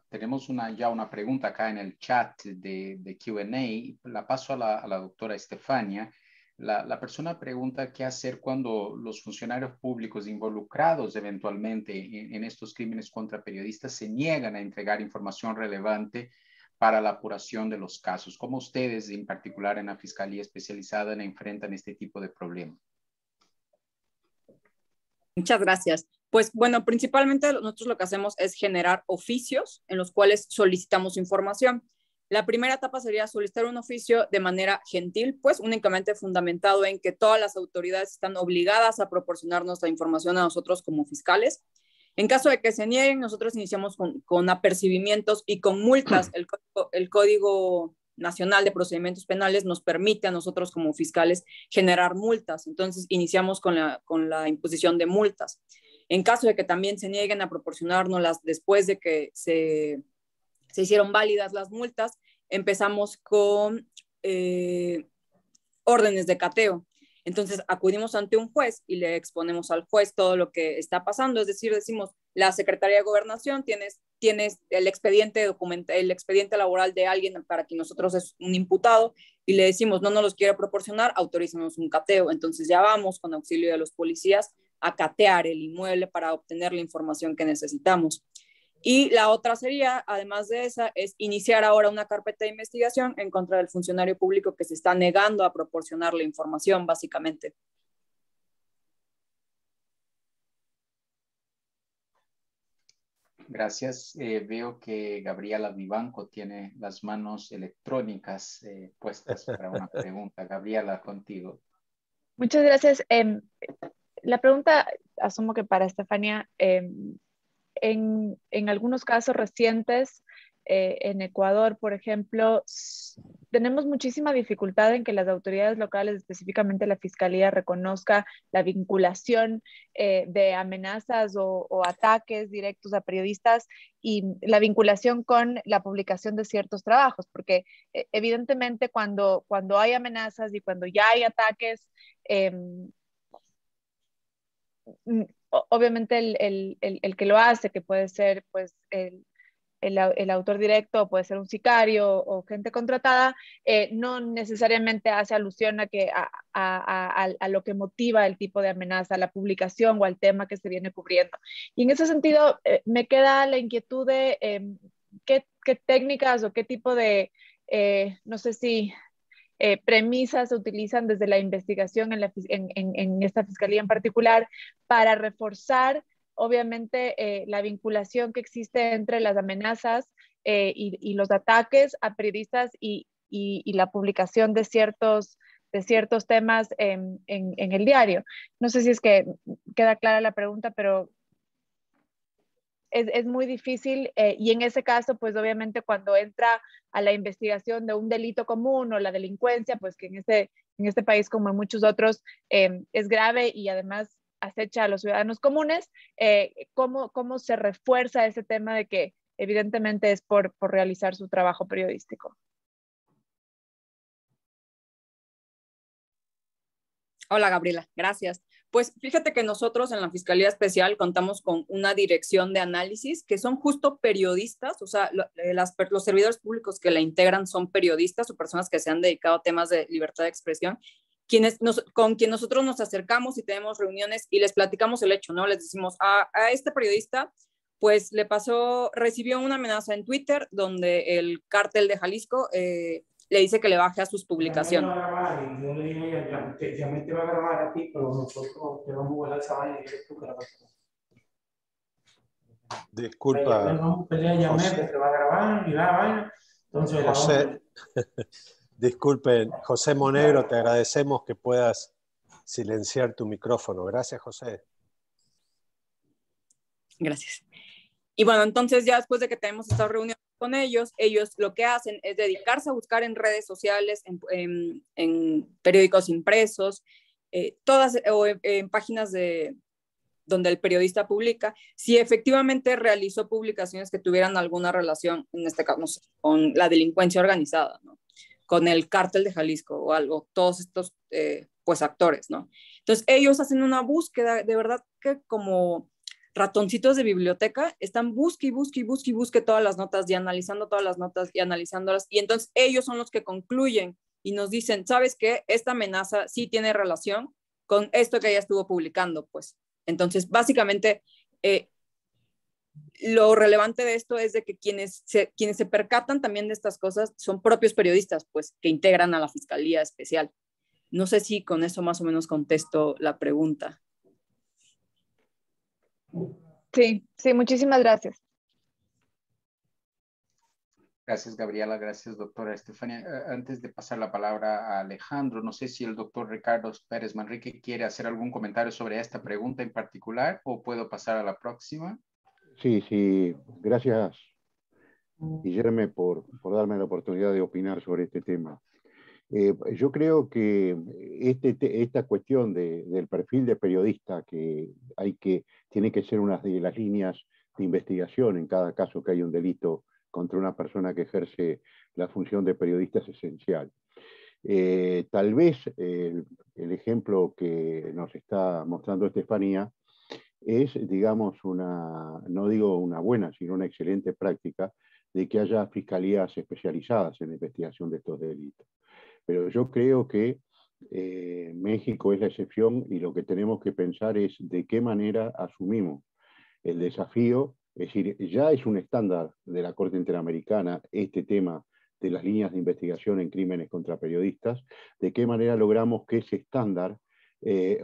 Tenemos ya una pregunta acá en el chat de Q&A. La paso a la doctora Estefania. La persona pregunta qué hacer cuando los funcionarios públicos involucrados eventualmente en estos crímenes contra periodistas se niegan a entregar información relevante para la apuración de los casos. ¿Cómo ustedes, en particular en la Fiscalía Especializada, enfrentan este tipo de problemas? Muchas gracias. Pues bueno, principalmente nosotros lo que hacemos es generar oficios en los cuales solicitamos información. La primera etapa sería solicitar un oficio de manera gentil, pues únicamente fundamentado en que todas las autoridades están obligadas a proporcionarnos la información a nosotros como fiscales. En caso de que se nieguen, nosotros iniciamos con apercibimientos y con multas. El Código Nacional de Procedimientos Penales nos permite a nosotros como fiscales generar multas. Entonces, iniciamos con la imposición de multas. En caso de que también se nieguen a proporcionárnoslas después de que se hicieron válidas las multas, empezamos con órdenes de cateo. Entonces acudimos ante un juez y le exponemos al juez todo lo que está pasando, es decir, decimos, la Secretaría de Gobernación, tienes el expediente laboral de alguien para quien nosotros es un imputado, y le decimos, no nos los quiere proporcionar, autorízanos un cateo. Entonces ya vamos con auxilio de los policías a catear el inmueble para obtener la información que necesitamos. Y la otra sería, además de esa, es iniciar ahora una carpeta de investigación en contra del funcionario público que se está negando a proporcionar la información, básicamente. Gracias. Veo que Gabriela Vivanco tiene las manos electrónicas puestas para una pregunta. Gabriela, contigo. Muchas gracias. La pregunta, asumo que para Estefania, en algunos casos recientes, en Ecuador, por ejemplo, tenemos muchísima dificultad en que las autoridades locales, específicamente la Fiscalía, reconozca la vinculación de amenazas o ataques directos a periodistas y la vinculación con la publicación de ciertos trabajos, porque evidentemente cuando hay amenazas y cuando ya hay ataques, obviamente el que lo hace, que puede ser pues el autor directo, puede ser un sicario o gente contratada, no necesariamente hace alusión a lo que motiva el tipo de amenaza, a la publicación o al tema que se viene cubriendo. Y en ese sentido, me queda la inquietud de qué técnicas o qué tipo de, no sé si premisas se utilizan desde la investigación en esta fiscalía en particular para reforzar obviamente la vinculación que existe entre las amenazas y los ataques a periodistas y la publicación de ciertos temas en el diario. No sé si es que queda clara la pregunta, pero es muy difícil y en ese caso, pues obviamente cuando entra a la investigación de un delito común o la delincuencia, pues que en este país como en muchos otros es grave y además acecha a los ciudadanos comunes, ¿cómo se refuerza ese tema de que evidentemente es por realizar su trabajo periodístico? Hola, Gabriela, gracias. Pues fíjate que nosotros en la Fiscalía Especial contamos con una dirección de análisis que son justo periodistas, o sea, los servidores públicos que la integran son periodistas o personas que se han dedicado a temas de libertad de expresión, con quien nosotros nos acercamos y tenemos reuniones y les platicamos el hecho, ¿no? Les decimos, a este periodista, pues recibió una amenaza en Twitter donde el cártel de Jalisco le dice que le baje a sus publicaciones. Yo le dije a ella, ya me te va a grabar a ti, pero nosotros te vamos a guardar esa vaina y eres tú que la vas a grabar. Disculpa, José, te va a grabar y la vaina. Entonces, José, disculpen, José Monegro, te agradecemos que puedas silenciar tu micrófono. Gracias, José. Gracias. Y bueno, entonces ya después de que tenemos esta reunión con ellos lo que hacen es dedicarse a buscar en redes sociales, en periódicos impresos, o en páginas donde el periodista publica, si efectivamente realizó publicaciones que tuvieran alguna relación, en este caso, no sé, con la delincuencia organizada, ¿no? Con el cártel de Jalisco o algo, todos estos pues actores, ¿no? Entonces ellos hacen una búsqueda, de verdad que como ratoncitos de biblioteca, están busque todas las notas y analizando todas las notas y analizándolas, y entonces ellos son los que concluyen y nos dicen, ¿sabes qué? Esta amenaza sí tiene relación con esto que ella estuvo publicando, pues. Entonces, básicamente, lo relevante de esto es de que quienes se percatan también de estas cosas son propios periodistas, pues, que integran a la Fiscalía Especial. No sé si con eso más o menos contesto la pregunta. Sí, muchísimas gracias. Gracias, Gabriela. Gracias, doctora Estefania. Antes de pasar la palabra a Alejandro, no sé si el doctor Ricardo Pérez Manrique quiere hacer algún comentario sobre esta pregunta en particular o puedo pasar a la próxima. Sí. Gracias, Guillermo, por darme la oportunidad de opinar sobre este tema. Yo creo que esta cuestión del perfil de periodista tiene que ser una de las líneas de investigación en cada caso que hay un delito contra una persona que ejerce la función de periodista es esencial. Tal vez el ejemplo que nos está mostrando Estefanía es, digamos, no digo una buena, sino una excelente práctica de que haya fiscalías especializadas en la investigación de estos delitos. Pero yo creo que México es la excepción y lo que tenemos que pensar es de qué manera asumimos el desafío. Es decir, ya es un estándar de la Corte Interamericana este tema de las líneas de investigación en crímenes contra periodistas, de qué manera logramos que ese estándar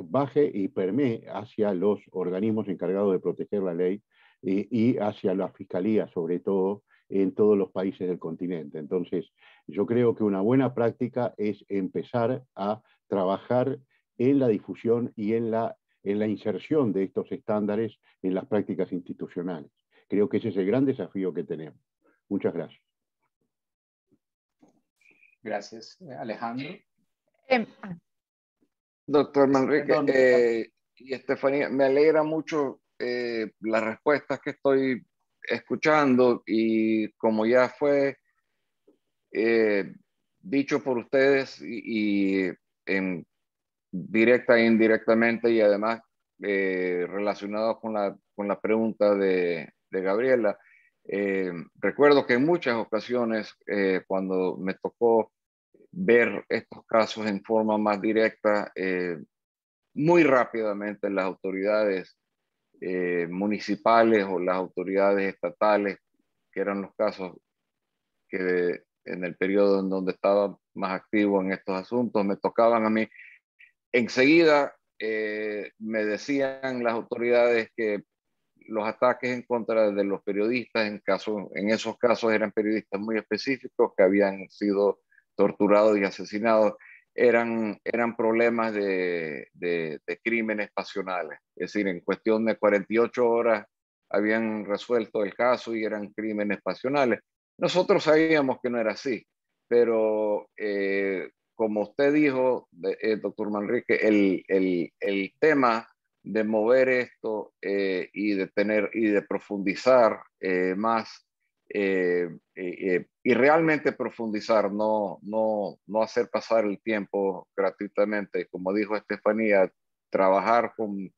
baje y permee hacia los organismos encargados de proteger la ley y hacia la fiscalía, sobre todo, en todos los países del continente. Entonces, yo creo que una buena práctica es empezar a trabajar en la difusión y en la inserción de estos estándares en las prácticas institucionales. Creo que ese es el gran desafío que tenemos. Muchas gracias. Gracias. Alejandro. Doctor Manrique Perdón. y Estefanía, me alegra mucho las respuestas que estoy escuchando, y como ya fue dicho por ustedes y directa e indirectamente, y además relacionado con la pregunta de Gabriela, recuerdo que en muchas ocasiones cuando me tocó ver estos casos en forma más directa, muy rápidamente las autoridades municipales o las autoridades estatales, que eran los casos que en el periodo en donde estaba más activo en estos asuntos, me tocaban a mí, enseguida me decían las autoridades que los ataques en contra de los periodistas, en esos casos eran periodistas muy específicos que habían sido torturados y asesinados, eran problemas de crímenes pasionales. Es decir, en cuestión de 48 horas habían resuelto el caso y eran crímenes pasionales. Nosotros sabíamos que no era así, pero como usted dijo, doctor Manrique, el tema de mover esto y de profundizar más y realmente profundizar, no hacer pasar el tiempo gratuitamente. Como dijo Estefanía, trabajar con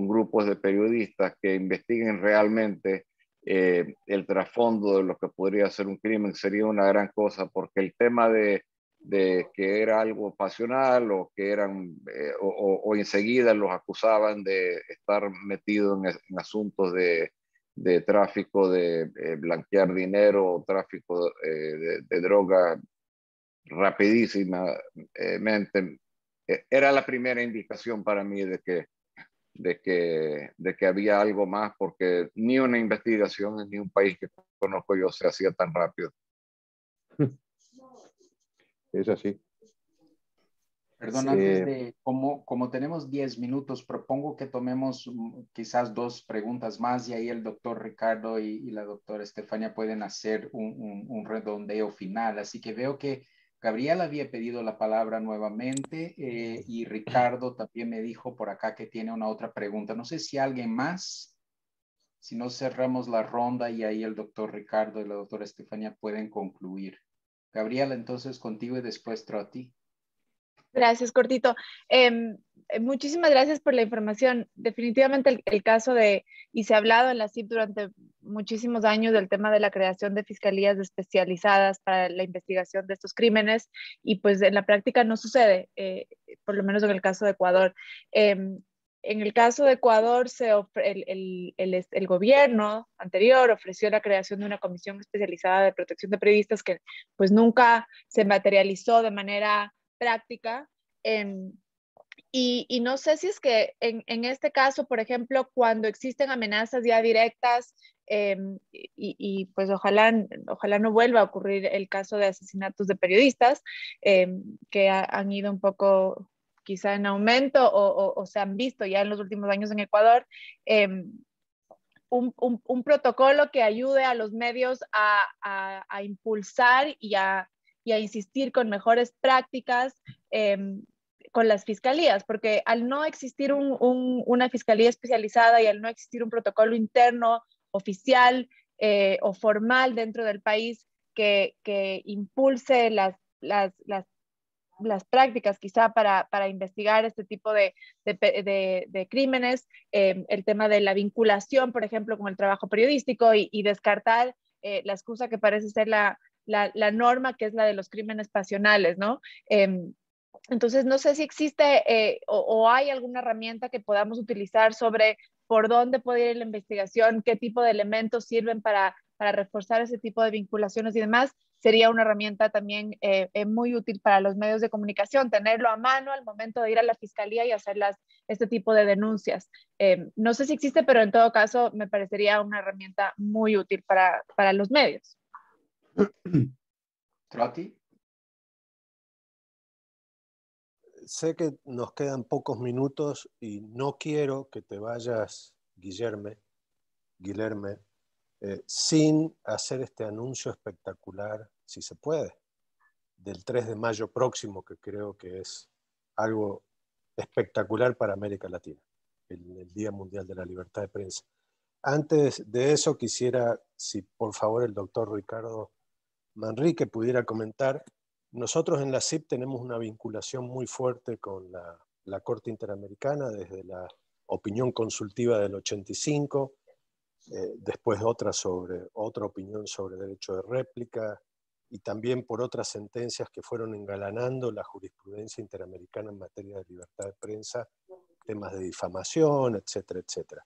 grupos de periodistas que investiguen realmente el trasfondo de lo que podría ser un crimen sería una gran cosa, porque el tema de que era algo pasional o que eran o enseguida los acusaban de estar metidos en asuntos de tráfico, de blanquear dinero o tráfico de droga rapidísimamente. Era la primera indicación para mí de que había algo más, porque ni una investigación en ni un país que conozco yo se hacía tan rápido. Es así. Perdón, antes de, como tenemos 10 minutos, propongo que tomemos quizás 2 preguntas más, y ahí el doctor Ricardo y la doctora Estefanía pueden hacer un redondeo final. Así que veo que Gabriela había pedido la palabra nuevamente y Ricardo también me dijo por acá que tiene una otra pregunta. No sé si alguien más, si no cerramos la ronda y ahí el doctor Ricardo y la doctora Estefanía pueden concluir. Gabriela, entonces contigo y después Trotti. Gracias, cortito. Muchísimas gracias por la información. Definitivamente el caso y se ha hablado en la CIP durante muchísimos años del tema de la creación de fiscalías especializadas para la investigación de estos crímenes, y pues en la práctica no sucede, por lo menos en el caso de Ecuador. En el caso de Ecuador, el gobierno anterior ofreció la creación de una comisión especializada de protección de periodistas que pues nunca se materializó de manera práctica. Y no sé si es que en este caso, por ejemplo, cuando existen amenazas ya directas, y pues ojalá no vuelva a ocurrir el caso de asesinatos de periodistas, que han ido un poco quizá en aumento o se han visto ya en los últimos años en Ecuador, un protocolo que ayude a los medios a impulsar y a insistir con mejores prácticas con las fiscalías, porque al no existir una fiscalía especializada y al no existir un protocolo interno, oficial o formal dentro del país que impulse las prácticas quizá para investigar este tipo de crímenes, el tema de la vinculación, por ejemplo, con el trabajo periodístico y descartar la excusa que parece ser la norma, que es la de los crímenes pasionales, ¿no? Entonces, no sé si existe o hay alguna herramienta que podamos utilizar sobre por dónde puede ir la investigación, qué tipo de elementos sirven para reforzar ese tipo de vinculaciones y demás. Sería una herramienta también muy útil para los medios de comunicación, tenerlo a mano al momento de ir a la fiscalía y hacer este tipo de denuncias. No sé si existe, pero en todo caso me parecería una herramienta muy útil para los medios. Trotti. Sé que nos quedan pocos minutos y no quiero que te vayas, Guillerme, sin hacer este anuncio espectacular, si se puede. del 3 de mayo próximo, que creo que es algo espectacular para América Latina, el Día Mundial de la Libertad de Prensa. Antes de eso quisiera, si por favor el doctor Ricardo Manrique pudiera comentar. Nosotros en la CIP tenemos una vinculación muy fuerte con la Corte Interamericana desde la opinión consultiva del 85, después otra opinión sobre derecho de réplica, y también por otras sentencias que fueron engalanando la jurisprudencia interamericana en materia de libertad de prensa, temas de difamación, etcétera, etcétera.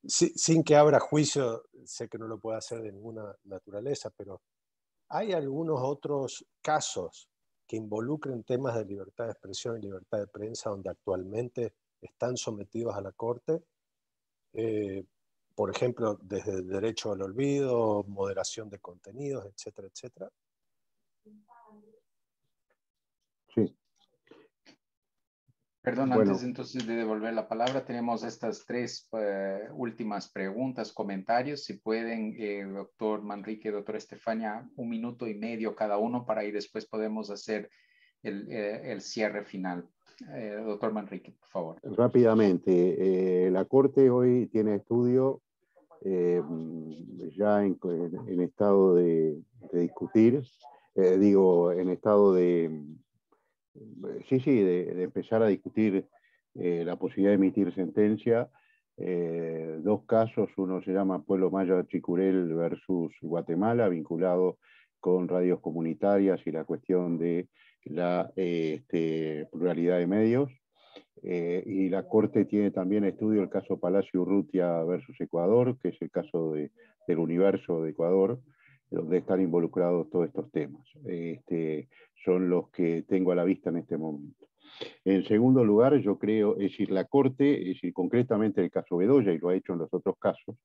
Sin que abra juicio, sé que no lo puedo hacer de ninguna naturaleza, pero ¿hay algunos otros casos que involucren temas de libertad de expresión y libertad de prensa donde actualmente están sometidos a la Corte? Por ejemplo, desde el derecho al olvido, moderación de contenidos, etcétera, etcétera. Sí. Perdón, bueno, antes entonces de devolver la palabra, tenemos estas tres últimas preguntas, comentarios. Si pueden, doctor Manrique, doctor Estefania, 1 minuto y medio cada uno para ir después podemos hacer el cierre final. Doctor Manrique, por favor. Rápidamente, la Corte hoy tiene estudio ya en estado de discutir, en estado de empezar a discutir la posibilidad de emitir sentencia. 2 casos, uno se llama Pueblo Maya Chicurel versus Guatemala, vinculado con radios comunitarias y la cuestión de la pluralidad de medios. Y la Corte tiene también estudio el caso Palacio Urrutia versus Ecuador, que es el caso del Universo de Ecuador, donde están involucrados todos estos temas. Son los que tengo a la vista en este momento. En segundo lugar, yo creo, es decir, la Corte, es decir, concretamente el caso Bedoya, y lo ha hecho en los otros casos,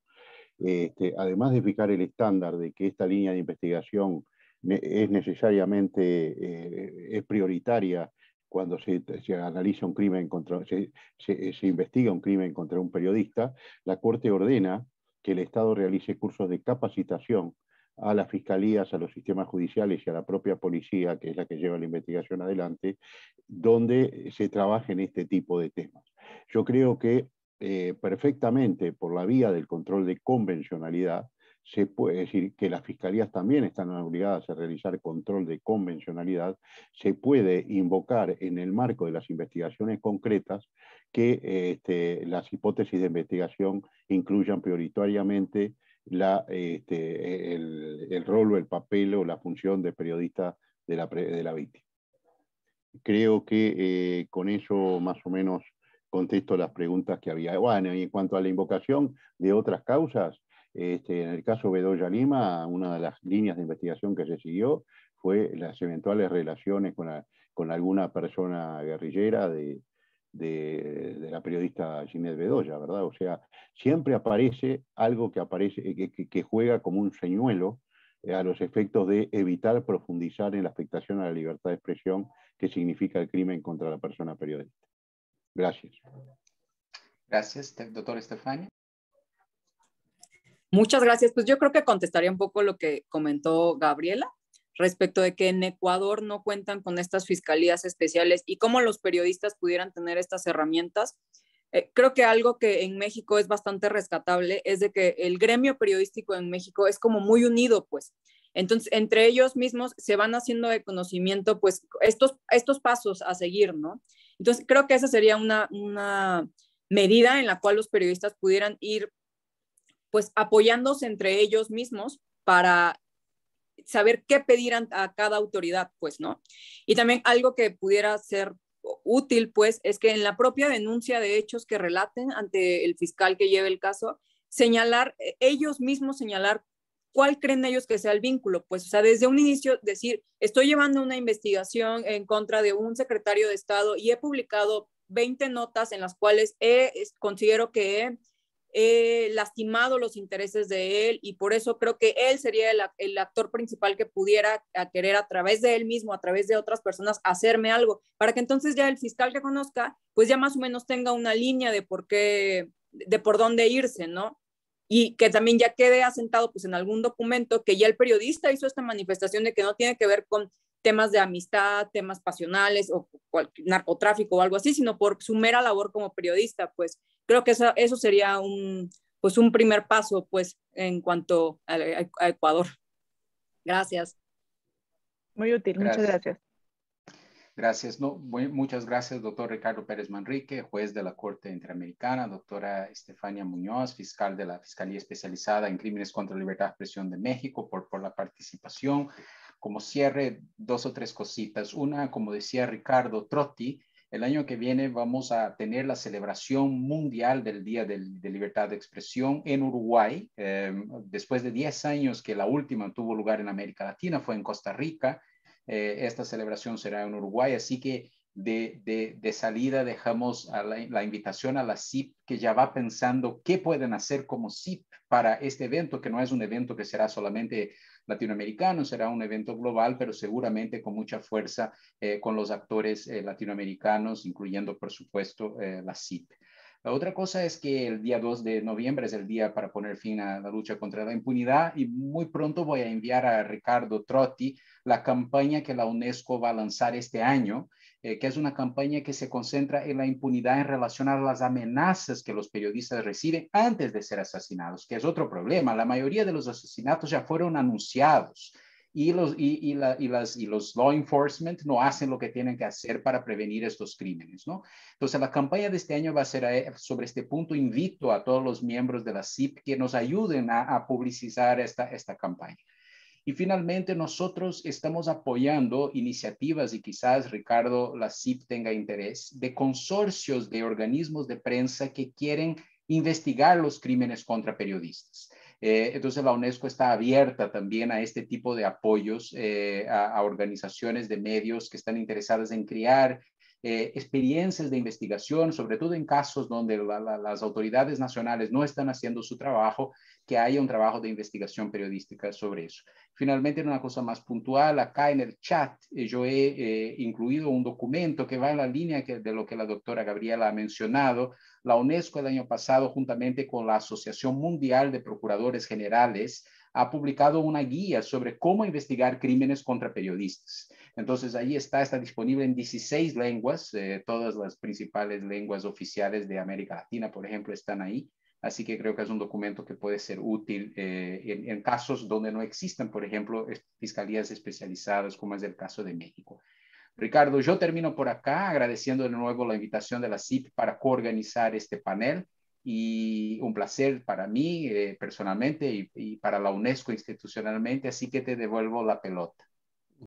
además de fijar el estándar de que esta línea de investigación es necesariamente es prioritaria cuando se analiza un crimen se investiga un crimen contra un periodista, la Corte ordena que el Estado realice cursos de capacitación a las fiscalías, a los sistemas judiciales y a la propia policía, que es la que lleva la investigación adelante, donde se trabaje en este tipo de temas. Yo creo que perfectamente por la vía del control de convencionalidad, se puede decir que las fiscalías también están obligadas a realizar control de convencionalidad, se puede invocar en el marco de las investigaciones concretas que las hipótesis de investigación incluyan prioritariamente el rol o el papel o la función de periodista de la víctima. Creo que con eso más o menos contesto las preguntas que había. Bueno, y en cuanto a la invocación de otras causas, en el caso Bedoya Lima, una de las líneas de investigación que se siguió fue las eventuales relaciones con alguna persona guerrillera de la periodista Ginette Bedoya, ¿verdad? O sea, siempre aparece algo que juega como un señuelo a los efectos de evitar profundizar en la afectación a la libertad de expresión que significa el crimen contra la persona periodista. Gracias. Gracias, doctor Estefania. Muchas gracias. Pues yo creo que contestaría un poco lo que comentó Gabriela respecto de que en Ecuador no cuentan con estas fiscalías especiales y cómo los periodistas pudieran tener estas herramientas. Creo que algo que en México es bastante rescatable es de que el gremio periodístico en México es como muy unido, pues. Entonces, entre ellos mismos se van haciendo de conocimiento, pues, estos pasos a seguir, ¿no? Entonces, creo que esa sería una medida en la cual los periodistas pudieran ir pues apoyándose entre ellos mismos para saber qué pedir a cada autoridad, pues, ¿no? Y también algo que pudiera ser útil, pues, es que en la propia denuncia de hechos que relaten ante el fiscal que lleve el caso, ellos mismos señalar cuál creen ellos que sea el vínculo, pues, o sea, desde un inicio decir, estoy llevando una investigación en contra de un secretario de Estado y he publicado 20 notas en las cuales considero que he lastimado los intereses de él y por eso creo que él sería el actor principal que pudiera querer a través de él mismo, a través de otras personas, hacerme algo, para que entonces ya el fiscal que conozca, pues ya más o menos tenga una línea de por dónde irse, ¿no? Y que también ya quede asentado pues en algún documento que ya el periodista hizo esta manifestación de que no tiene que ver con temas de amistad, temas pasionales o narcotráfico o algo así, sino por su mera labor como periodista. Pues creo que eso sería un primer paso pues, en cuanto a Ecuador. Gracias. Muy útil, muchas gracias. Gracias. No, muchas gracias, doctor Ricardo Pérez Manrique, juez de la Corte Interamericana, doctora Estefania Muñoz, fiscal de la Fiscalía Especializada en Crímenes contra la Libertad de Expresión de México, por la participación. Como cierre, 2 o 3 cositas. Una, como decía Ricardo Trotti, el año que viene vamos a tener la celebración mundial del Día de Libertad de Expresión en Uruguay. Después de 10 años que la última tuvo lugar en América Latina, fue en Costa Rica. Esta celebración será en Uruguay, así que de salida dejamos la invitación a la CIP, que ya va pensando qué pueden hacer como CIP para este evento, que no es un evento que será solamente latinoamericano, será un evento global, pero seguramente con mucha fuerza con los actores latinoamericanos, incluyendo, por supuesto, la CIP. La otra cosa es que el día 2 de noviembre es el día para poner fin a la lucha contra la impunidad, y muy pronto voy a enviar a Ricardo Trotti la campaña que la UNESCO va a lanzar este año, que es una campaña que se concentra en la impunidad en relación a las amenazas que los periodistas reciben antes de ser asesinados, que es otro problema. La mayoría de los asesinatos ya fueron anunciados. Y los law enforcement no hacen lo que tienen que hacer para prevenir estos crímenes, ¿no? Entonces, la campaña de este año va a ser sobre este punto. Invito a todos los miembros de la CIP que nos ayuden a publicizar esta campaña. Y finalmente, nosotros estamos apoyando iniciativas, y quizás, Ricardo, la CIP tenga interés, de consorcios de organismos de prensa que quieren investigar los crímenes contra periodistas. Entonces, la UNESCO está abierta también a este tipo de apoyos a organizaciones de medios que están interesadas en crear experiencias de investigación, sobre todo en casos donde las autoridades nacionales no están haciendo su trabajo, que haya un trabajo de investigación periodística sobre eso. Finalmente, una cosa más puntual, acá en el chat yo he incluido un documento que va en la línea de lo que la doctora Gabriela ha mencionado. La UNESCO el año pasado, juntamente con la Asociación Mundial de Procuradores Generales, ha publicado una guía sobre cómo investigar crímenes contra periodistas. Entonces, ahí está disponible en 16 lenguas, todas las principales lenguas oficiales de América Latina, por ejemplo, están ahí. Así que creo que es un documento que puede ser útil en casos donde no existen, por ejemplo, fiscalías especializadas, como es el caso de México. Ricardo, yo termino por acá agradeciendo de nuevo la invitación de la CIP para coorganizar este panel, y un placer para mí personalmente y para la UNESCO institucionalmente, así que te devuelvo la pelota.